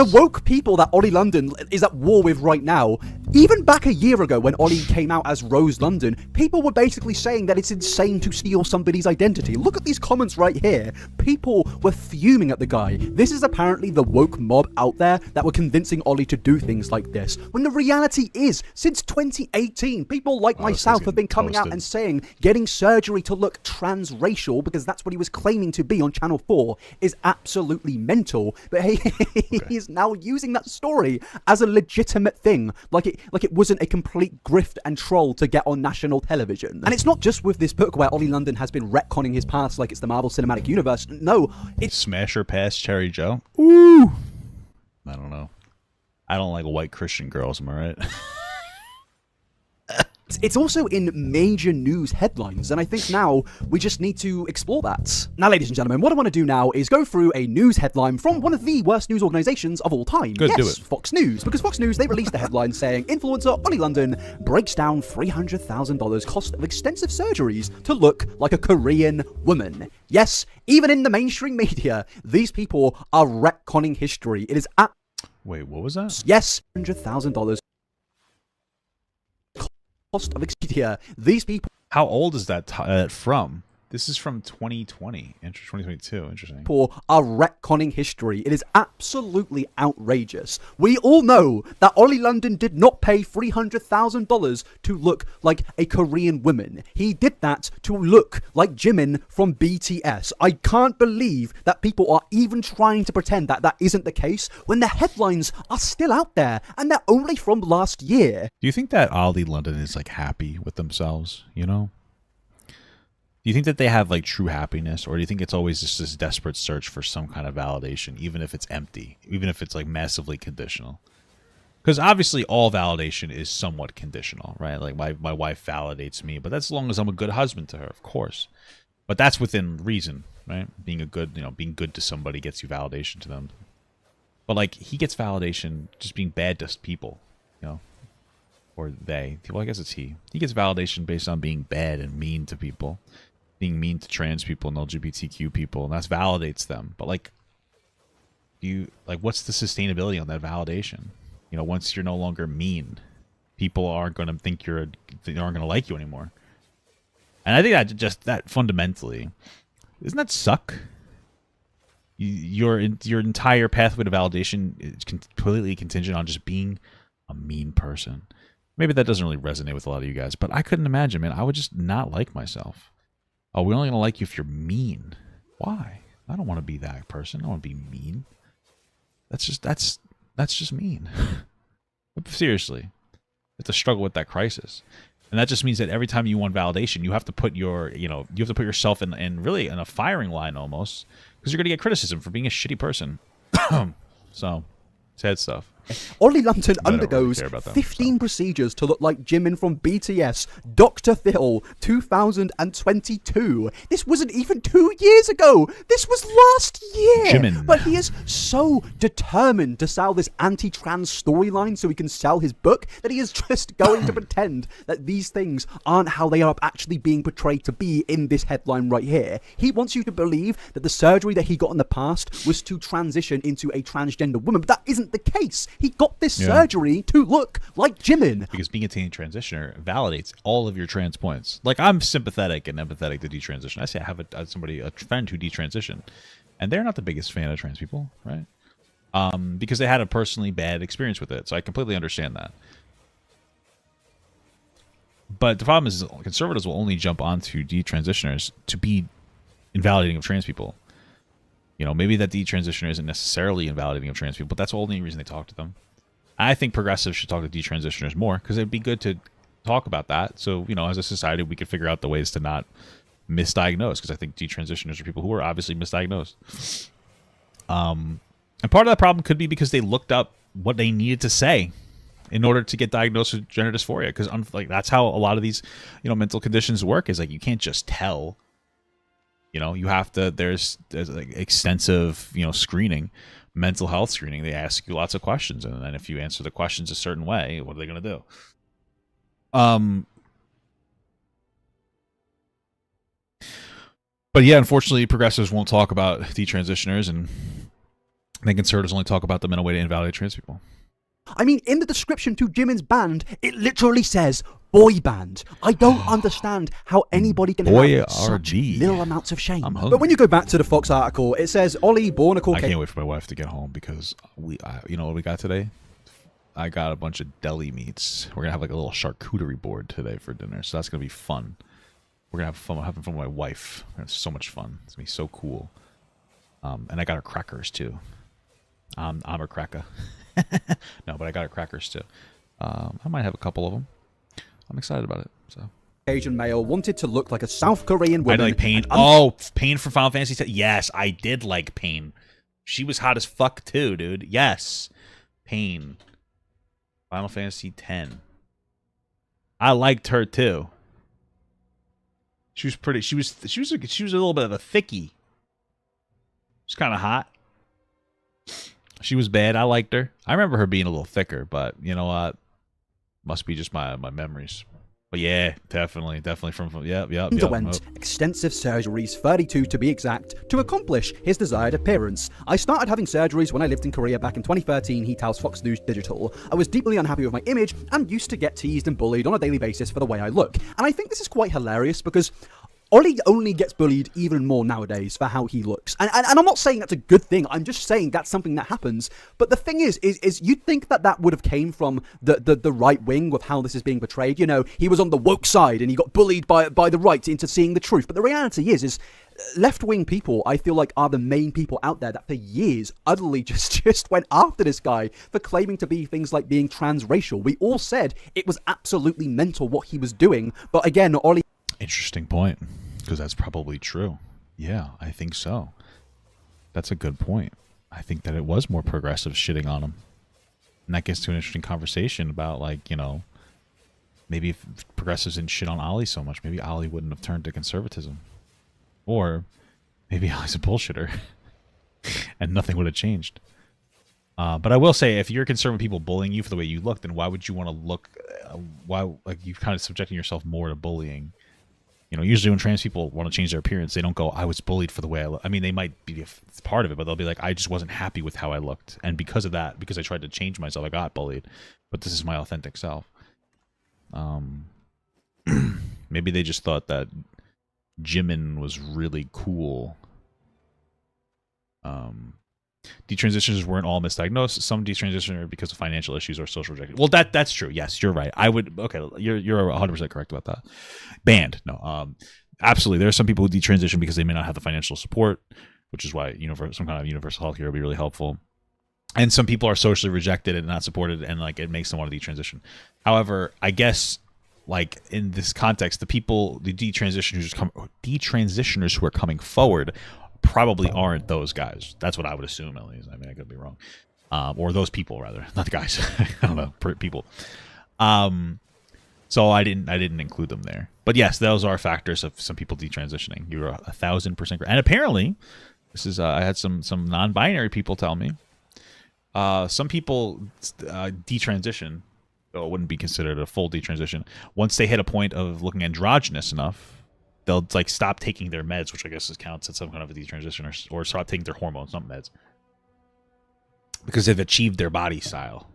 the woke people that Ollie London is at war with right now, even back a year ago when Ollie came out as Rose London, people were basically saying that it's insane to steal somebody's identity. Look at these comments right here. People were fuming at the guy. This is apparently the woke mob out there that were convincing Ollie to do things like this, when the reality is, since 2018, people like myself have been coming out and saying getting surgery to look transracial, because that's what he was claiming to be on Channel 4, is absolutely mental. But he's now using that story as a legitimate thing, like it wasn't a complete grift and troll to get on national television. And it's not just with this book where Ollie London has been retconning his past like it's the Marvel Cinematic Universe. No, it's Smasher past Cherry Joe. Ooh, I don't know. I don't like white Christian girls. Am I right? It's also in major news headlines, and I think now we just need to explore that. Now, ladies and gentlemen, what I want to do now is go through a news headline from one of the worst news organizations of all time. Good, yes, do it. Fox News. Because Fox News, they released a headline saying influencer Ollie London breaks down $300,000 cost of extensive surgeries to look like a Korean woman. Yes, even in the mainstream media, these people are retconning history. It is at... Wait, what was that? Yes, $100,000 cost of expedia. These people. How old is that from? This is from 2020, 2022. Interesting. People are retconning history. It is absolutely outrageous. We all know that Ollie London did not pay $300,000 to look like a Korean woman. He did that to look like Jimin from BTS. I can't believe that people are even trying to pretend that that isn't the case when the headlines are still out there and they're only from last year. Do you think that Ollie London is like happy with themselves, you know? Do you think that they have like true happiness, or do you think it's always just this desperate search for some kind of validation, even if it's empty, even if it's like massively conditional? Because obviously all validation is somewhat conditional, right? Like my wife validates me, but that's as long as I'm a good husband to her, of course. But that's within reason, right? Being a good, being good to somebody gets you validation to them. But like he gets validation just being bad to people, or they. Well, I guess it's he. He gets validation based on being bad and mean to people, being mean to trans people and LGBTQ people, and that validates them. But like, what's the sustainability on that validation? Once you're no longer mean, people aren't going to think they aren't going to like you anymore. And I think that fundamentally, doesn't that suck? Your entire pathway to validation is completely contingent on just being a mean person. Maybe that doesn't really resonate with a lot of you guys, but I couldn't imagine, man. I would just not like myself. Oh, we're only going to like you if you're mean. Why? I don't want to be that person. I want to be mean. That's just mean. But seriously, it's a struggle with that crisis. And that just means that every time you want validation, you have to put yourself in really in a firing line almost, because you're going to get criticism for being a shitty person. So, sad stuff. Ollie London undergoes 15 procedures to look like Jimin from BTS. Dr. Phil, 2022. This wasn't even 2 years ago. This was last year. Jimin. But he is so determined to sell this anti-trans storyline so he can sell his book that he is just going to pretend that these things aren't how they are actually being portrayed to be in this headline right here. He wants you to believe that the surgery that he got in the past was to transition into a transgender woman, but that isn't the case. He got this surgery to look like Jimin. Because being a teen transitioner validates all of your trans points. Like, I'm sympathetic and empathetic to detransition. I say I have a friend who detransitioned, and they're not the biggest fan of trans people, right? Because they had a personally bad experience with it. So I completely understand that. But the problem is conservatives will only jump onto detransitioners to be invalidating of trans people. Maybe that detransitioner isn't necessarily invalidating of trans people, but that's the only reason they talk to them. I think progressives should talk to detransitioners more, because it'd be good to talk about that. So, as a society, we could figure out the ways to not misdiagnose, because I think detransitioners are people who are obviously misdiagnosed. And part of that problem could be because they looked up what they needed to say in order to get diagnosed with gender dysphoria, because that's how a lot of these, mental conditions work, is like you can't just tell. You have to, there's like extensive, screening, mental health screening. They ask you lots of questions, and then if you answer the questions a certain way, what are they going to do? But yeah, unfortunately, progressives won't talk about detransitioners, and I think conservatives only talk about them in a way to invalidate trans people. I mean, in the description to Jimin's band, it literally says boy band. I don't understand how anybody can have such little amounts of shame. But when you go back to the Fox article, it says Ollie born a Caucasian. I can't wait for my wife to get home, because you know what we got today? I got a bunch of deli meats. We're gonna have like a little charcuterie board today for dinner, so that's gonna be fun. We're gonna have fun. Having fun with my wife. We're gonna have so much fun. It's gonna be so cool. And I got her crackers too. I'm her cracker. No, but I got her crackers too. I might have a couple of them. I'm excited about it. So, Asian male wanted to look like a South Korean woman. I like Pain. Pain from Final Fantasy X. Yes, I did like Pain. She was hot as fuck too, dude. Yes, Pain. Final Fantasy X. I liked her too. She was pretty. She was a little bit of a thickie. She's kind of hot. She was bad. I liked her. I remember her being a little thicker, but you know what? Must be just my memories. But yeah, definitely from yep. Underwent extensive surgeries, 32 to be exact, to accomplish his desired appearance. I started having surgeries when I lived in Korea back in 2013, he tells Fox News Digital. I was deeply unhappy with my image and used to get teased and bullied on a daily basis for the way I look. And I think this is quite hilarious because Ollie only gets bullied even more nowadays for how he looks. And I'm not saying that's a good thing. I'm just saying that's something that happens. But the thing is you'd think that would have came from the right wing with how this is being portrayed. He was on the woke side and he got bullied by the right into seeing the truth. But the reality is left-wing people, I feel like, are the main people out there that for years utterly just went after this guy for claiming to be things like being transracial. We all said it was absolutely mental what he was doing. But again, Ollie... Interesting point. because that's probably true. Yeah, I think so. That's a good point. I think that it was more progressive shitting on him. And that gets to an interesting conversation about, like, you know, maybe if progressives didn't shit on Ali so much, maybe Ali wouldn't have turned to conservatism. Or maybe Ali's a bullshitter and nothing would have changed. But I will say, if you're concerned with people bullying you for the way you look, then why would you want to look? Why, like, you're kind of subjecting yourself more to bullying. You know, usually when trans people want to change their appearance, they don't go, I was bullied for the way I look. I mean, they might be part of it, but they'll be like, I just wasn't happy with how I looked. And because of that, because I tried to change myself, I got bullied. But this is my authentic self. Maybe they just thought that Jimin was really cool. Detransitioners weren't all misdiagnosed. Some detransition are because of financial issues or social rejection. Well, that's true. Yes, you're right. I would. Okay, you're 100% correct about that. Banned. No. Absolutely. There are some people who detransition because they may not have the financial support, which is why some kind of universal health care would be really helpful. And some people are socially rejected and not supported, and like it makes them want to detransition. However, I guess like in this context, the detransitioners who are coming forward probably aren't those guys. That's what I would assume, at least. I mean, I could be wrong. Or those people, rather, not the guys. I don't know, people. So I didn't include them there. But yes, those are factors of some people detransitioning. You're 1,000%. And apparently, this is I had some non-binary people tell me. Some people detransition, though it wouldn't be considered a full detransition. Once they hit a point of looking androgynous enough, they'll like stop taking their meds, which I guess counts as some kind of a detransition, or stop taking their hormones, not meds, because they've achieved their body style.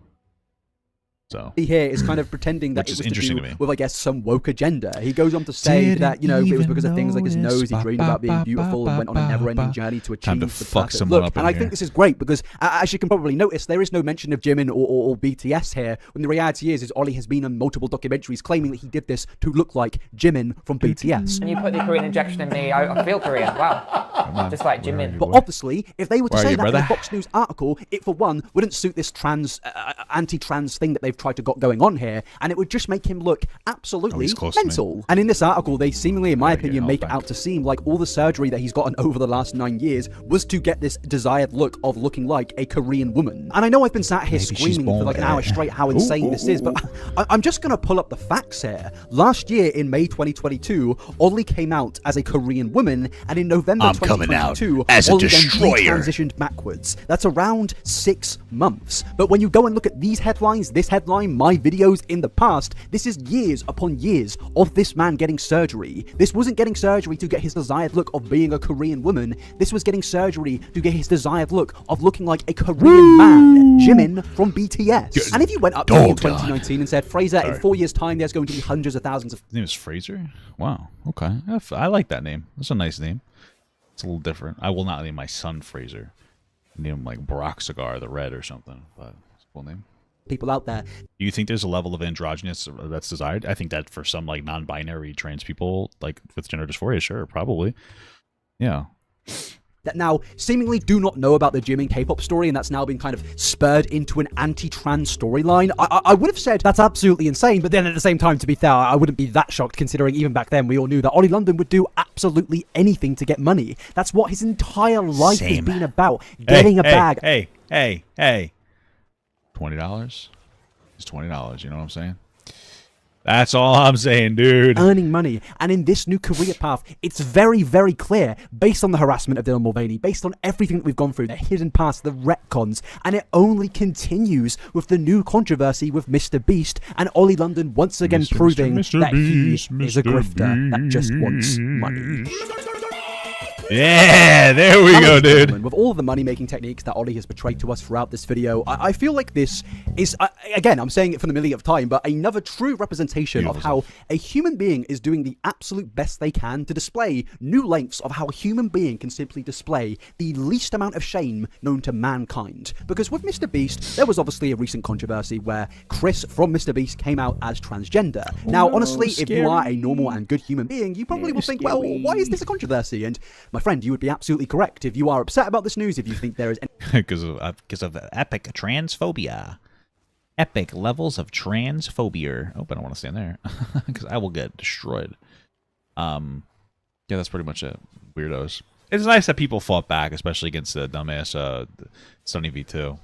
So here is kind of pretending that it was interesting to do with, I guess, some woke agenda. He goes on to say that, you know, it was because of things like his nose, he dreamed about being beautiful and went on a never-ending journey to achieve the perfect look. And I think this is great because, as you can probably notice, there is no mention of Jimin or BTS here, when the reality is Ollie has been on multiple documentaries claiming that he did this to look like Jimin from BTS. And you put the Korean injection in me, I feel Korean, wow. Just like Jimin. But obviously, if they were to say that in a Fox News article, it for one wouldn't suit this anti-trans thing that they've tried to got going on here, and it would just make him look absolutely mental. And in this article, they seemingly, in my opinion, make it out to seem like all the surgery that he's gotten over the last 9 years was to get this desired look of looking like a Korean woman. And I know I've been sat here screaming for like an hour straight how insane this is, but I'm just gonna pull up the facts here. Last year, in May 2022, Ollie came out as a Korean woman, and in November 2022, as a Ollie destroyer. then transitioned backwards. That's around 6 months. But when you go and look at these headlines, this headline, my videos in the past, this is years upon years of this man getting surgery. This wasn't getting surgery to get his desired look of being a Korean woman. This was getting surgery to get his desired look of looking like a Korean man, Jimin from BTS. And if you went up to me in 2019 and said, Fraser, in 4 years' time, there's going to be hundreds of thousands of... His name is Fraser? Wow, okay. I like that name. That's a nice name. It's a little different. I will not name my son Fraser. Name him like Barack Cigar the Red or something, but it's a cool name. People out there. Do you think there's a level of androgynous that's desired? I think that for some like non-binary trans people, like with gender dysphoria, sure, probably. Yeah. That now seemingly do not know about the Jimin K-pop story, and that's now been kind of spurred into an anti-trans storyline. I would have said that's absolutely insane, but then at the same time, to be fair, I wouldn't be that shocked considering even back then we all knew that Ollie London would do absolutely anything to get money. That's what his entire life has been about, getting a bag. Hey. $20 is $20, you know what I'm saying? That's all I'm saying, dude. Earning money. And in this new career path, it's very, very clear, based on the harassment of Dylan Mulvaney, based on everything that we've gone through, the hidden past, the retcons, and it only continues with the new controversy with Mr. Beast and Ollie London once again proving that he is a grifter that just wants money. Yeah, there we go, dude. With all of the money-making techniques that Ollie has portrayed to us throughout this video, I feel like this is, again, I'm saying it for the millionth time, but another true representation of how a human being is doing the absolute best they can to display new lengths of how a human being can simply display the least amount of shame known to mankind. Because with Mr. Beast, there was obviously a recent controversy where Chris from Mr. Beast came out as transgender. Now, honestly, if you are a normal and good human being, you probably will think, well, why is this a controversy? And my friend, you would be absolutely correct if you are upset about this news, if you think there is because of epic transphobia. Epic levels of transphobia. Oh, I don't want to stand there because I will get destroyed. Yeah, that's pretty much it. Weirdos. It's nice that people fought back, especially against the dumbass Sunny V2.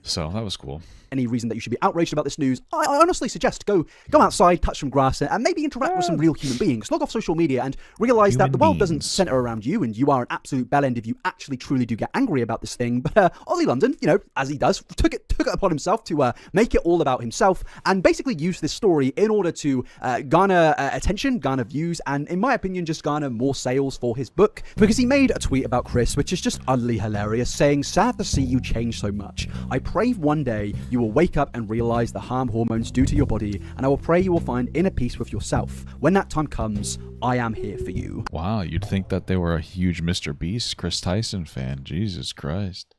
So that was cool. Any reason that you should be outraged about this news, I honestly suggest go outside, touch some grass, and maybe interact with some real human beings. Log off social media and realize that the world doesn't center around you, and you are an absolute bellend if you actually truly do get angry about this thing. But Ollie London, you know, as he does, took it upon himself to make it all about himself and basically use this story in order to garner attention, garner views, and in my opinion, just garner more sales for his book. Because he made a tweet about Chris, which is just utterly hilarious, saying, "Sad to see you change so much. I pray one day you will wake up and realize the harm hormones do to your body, and I will pray you will find inner peace with yourself. When that time comes, I am here for you." Wow, you'd think that they were a huge Mr. Beast, Chris Tyson fan. Jesus Christ.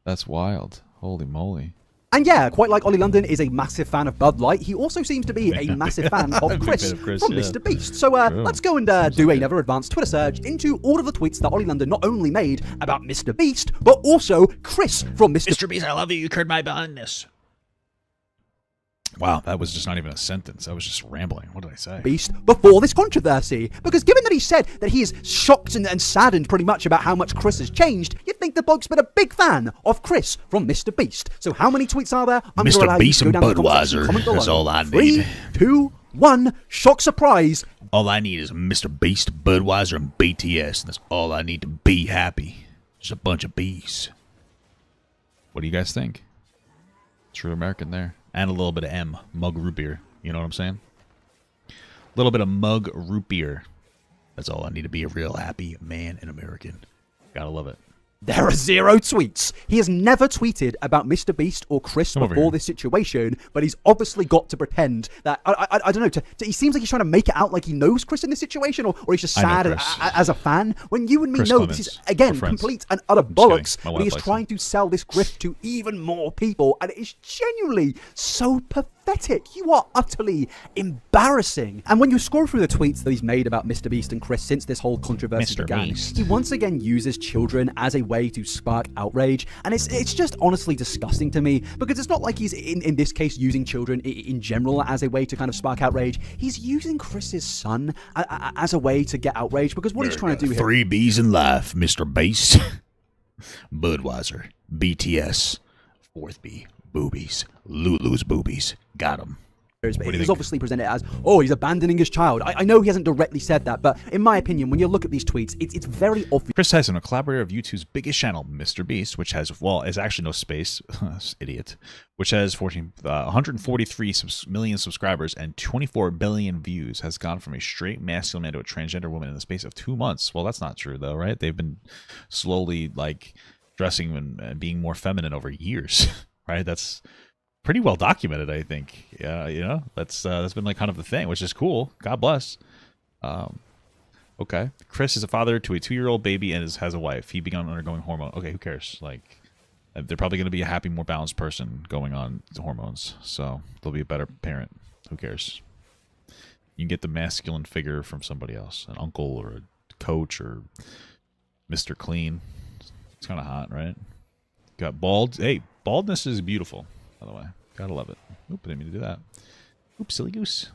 That's wild. Holy moly. And yeah, quite like Ollie London is a massive fan of Bud Light, he also seems to be a massive fan of Chris from Mr. Beast. So let's go and do another advanced Twitter search into all of the tweets that Ollie London not only made about Mr. Beast, but also Chris from Mr. Beast, I love you. You cured my blindness. Wow, that was just not even a sentence. I was just rambling. What did I say? Beast before this controversy. Because given that he said that he is shocked and saddened pretty much about how much Chris has changed, you'd think the bloke's been a big fan of Chris from Mr. Beast. So how many tweets are there? I'm Mr. Allow Beast you to go and down Budweiser. That's all I need. 3, 2, 1, shock surprise. All I need is Mr. Beast, Budweiser, and BTS. And that's all I need to be happy. Just a bunch of bees. What do you guys think? True American there. And a little bit of M, mug root beer. You know what I'm saying? A little bit of mug root beer. That's all I need to be a real happy man and American. Gotta love it. There are 0 tweets. He has never tweeted about Mr. Beast or Chris before this situation, but he's obviously got to pretend that, I don't know, he seems like he's trying to make it out like he knows Chris in this situation, or he's just sad as a fan, when you and me know this is, again, complete and utter bollocks, but he is trying to sell this grift to even more people, and it is genuinely so pathetic. You are utterly embarrassing. And when you scroll through the tweets that he's made about Mr. Beast and Chris since this whole controversy began, he once again uses children as a way to spark outrage, and it's just honestly disgusting to me, because it's not like he's in this case using children in general as a way to kind of spark outrage. He's using Chris's son as a way to get outrage, because what he's trying to do here— 3 B's in life, Mr. Beast. Budweiser, BTS, 4th B, boobies, Lulu's boobies. Got him. He's obviously presented as, oh, he's abandoning his child. I know he hasn't directly said that, but in my opinion, when you look at these tweets, it's very obvious. Chris Tyson, a collaborator of YouTube's biggest channel, Mr. Beast, which has, well, is actually no space, idiot, which has 143 million subscribers and 24 billion views, has gone from a straight masculine man to a transgender woman in the space of 2 months. Well, that's not true, though, right? They've been slowly, like, dressing and being more feminine over years, right? That's pretty well documented, I think. Yeah, you know, that's been like kind of the thing, which is cool. God bless. Okay, Chris is a father to a 2-year-old baby and has a wife. He began undergoing hormone. Okay, who cares? Like, they're probably going to be a happy, more balanced person going on the hormones, so they'll be a better parent. Who cares? You can get the masculine figure from somebody else, an uncle or a coach or Mr. Clean. It's kind of hot, right? Got bald. Hey, baldness is beautiful. By the way, gotta love it. Oop, I didn't mean to do that. Oops, silly goose.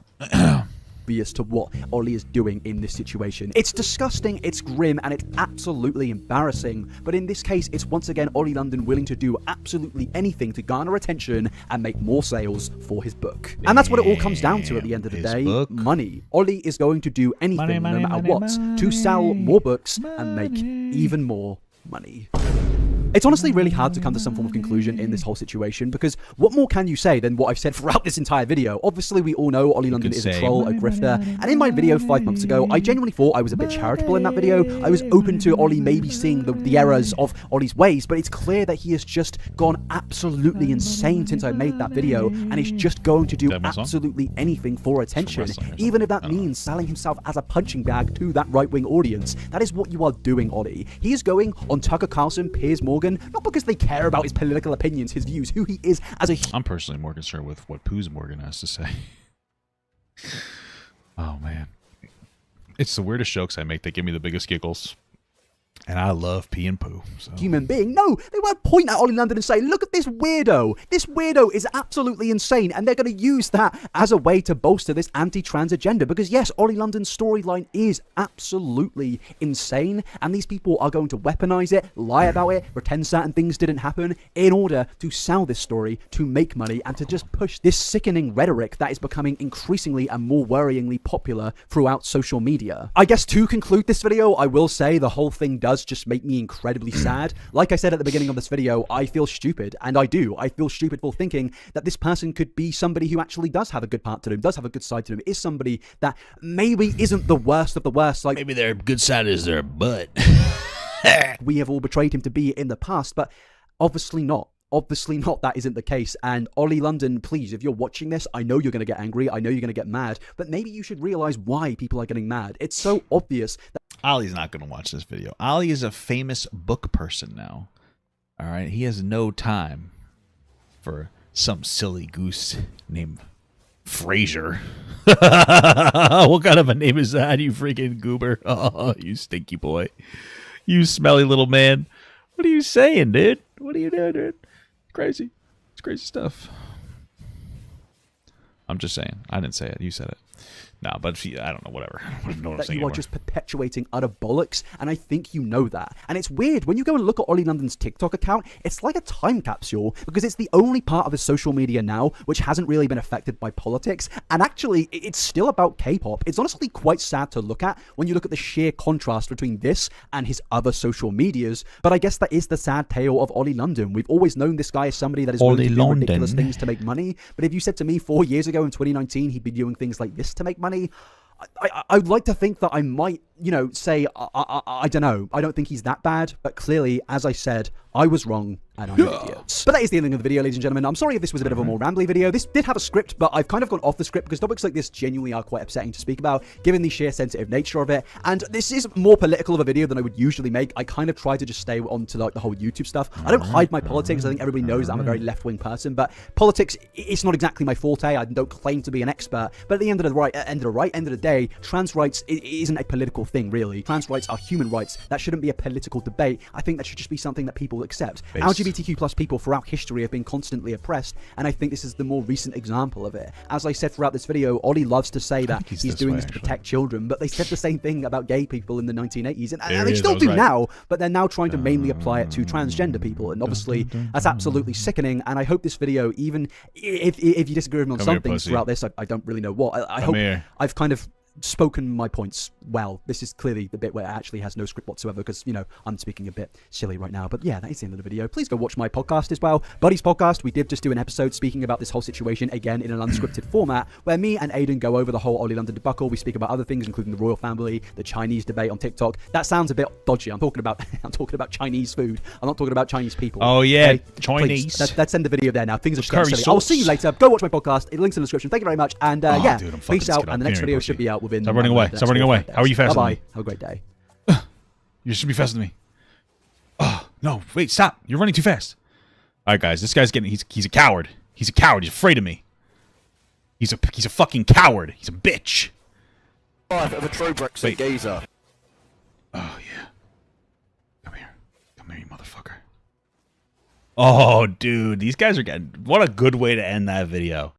Obvious to what Ollie is doing in this situation. It's disgusting, it's grim, and it's absolutely embarrassing. But in this case, it's once again Ollie London willing to do absolutely anything to garner attention and make more sales for his book. And that's what it all comes down to at the end of the day. Money. Ollie is going to do anything, no matter what, to sell more books and make even more money. It's honestly really hard to come to some form of conclusion in this whole situation, because what more can you say than what I've said throughout this entire video? Obviously, we all know Ollie London is a troll, a grifter, and in my video 5 months ago, I genuinely thought I was a bit charitable in that video. I was open to Ollie maybe seeing the errors of Ollie's ways, but it's clear that he has just gone absolutely insane since I made that video, and is just going to do absolutely anything for attention, even if that means selling himself as a punching bag to that right-wing audience. That is what you are doing, Ollie. He is going on Tucker Carlson, Piers Morgan, not because they care about his political opinions, his views, who he is as a— I'm personally more concerned with what Piers Morgan has to say. Oh, man. It's the weirdest jokes I make that give me the biggest giggles. And I love pee and poo. So. Human being. No, they won't point at Ollie London and say, look at this weirdo. This weirdo is absolutely insane. And they're going to use that as a way to bolster this anti-trans agenda. Because yes, Ollie London's storyline is absolutely insane. And these people are going to weaponize it, lie about it, pretend certain things didn't happen in order to sell this story, to make money, and to just push this sickening rhetoric that is becoming increasingly and more worryingly popular throughout social media. I guess to conclude this video, I will say the whole thing does just make me incredibly sad. Like I said at the beginning of this video, I feel stupid, and I do. I feel stupid for thinking that this person could be somebody who actually does have a good part to them, does have a good side to them, is somebody that maybe isn't the worst of the worst. Like maybe their good side is their butt. we have all betrayed him to be in the past, but obviously not. Obviously not, that isn't the case. And Ollie London, please, if you're watching this, I know you're going to get angry, I know you're going to get mad, but maybe you should realize why people are getting mad. It's so obvious that Ollie's not going to watch this video. Ollie is a famous book person now. All right, he has no time for some silly goose named Frasier. What kind of a name is that, you freaking goober? Oh, you stinky boy. You smelly little man. What are you saying, dude? What are you doing, dude? Crazy. It's crazy stuff. I'm just saying. I didn't say it. You said it. No, but I don't know, whatever. I don't know what I'm that saying you are just perpetuating utter bollocks, and I think you know that. And it's weird, when you go and look at Ollie London's TikTok account, it's like a time capsule, because it's the only part of his social media now which hasn't really been affected by politics, and actually, it's still about K-pop. It's honestly quite sad to look at when you look at the sheer contrast between this and his other social medias, but I guess that is the sad tale of Ollie London. We've always known this guy as somebody that is willing to do ridiculous things to make money, but if you said to me 4 years ago in 2019 he'd be doing things like this to make money, I would like to think that I might, you know, say, I don't know. I don't think he's that bad, but clearly, as I said, I was wrong, and I'm an idiot. But that is the ending of the video, ladies and gentlemen. I'm sorry if this was a bit of a more rambly video. This did have a script, but I've kind of gone off the script because topics like this genuinely are quite upsetting to speak about, given the sheer sensitive nature of it. And this is more political of a video than I would usually make. I kind of try to just stay on to like the whole YouTube stuff. I don't hide my politics. I think everybody knows I'm a very left-wing person, but politics, it's not exactly my forte. I don't claim to be an expert. But at the end of the day, trans rights isn't a political thing, really. Trans rights are human rights. That shouldn't be a political debate. I think that should just be something that people accept. LGBTQ plus people throughout history have been constantly oppressed, and I think this is the more recent example of it. As I said throughout this video, Ollie loves to say that he's doing this to protect children, but they said the same thing about gay people in the 1980s, and they still do now, but they're now trying to mainly apply it to transgender people, and obviously that's absolutely sickening. And I hope this video, even if you disagree with me on some things throughout this, I don't really know what, I hope I've kind of spoken my points well. This is clearly the bit where it actually has no script whatsoever, because, you know, I'm speaking a bit silly right now. But yeah, that is the end of the video. Please go watch my podcast as well, Buddy's podcast. We did just do an episode speaking about this whole situation, again in an unscripted format, where me and Aiden go over the whole Ollie London debacle. We speak about other things, including the royal family, the Chinese debate on TikTok. That sounds a bit dodgy. I'm talking about Chinese food. I'm not talking about Chinese people. Oh yeah, okay? Chinese. Please, let's end the video there now. Things are getting silly. I'll see you later. Go watch my podcast. Links in the description. Thank you very much. And yeah, dude, peace out. And the next video should be out within. Stop running away. Stop running away. How are you faster than me? Bye-bye. Have a great day. You should be faster than me. Oh, no. Wait, stop. You're running too fast. All right, guys. This guy's getting... He's a coward. He's a coward. He's afraid of me. He's a fucking coward. He's a bitch. Of a true Brexit geezer. Oh, yeah. Come here. Come here, you motherfucker. Oh, dude. These guys are getting... What a good way to end that video.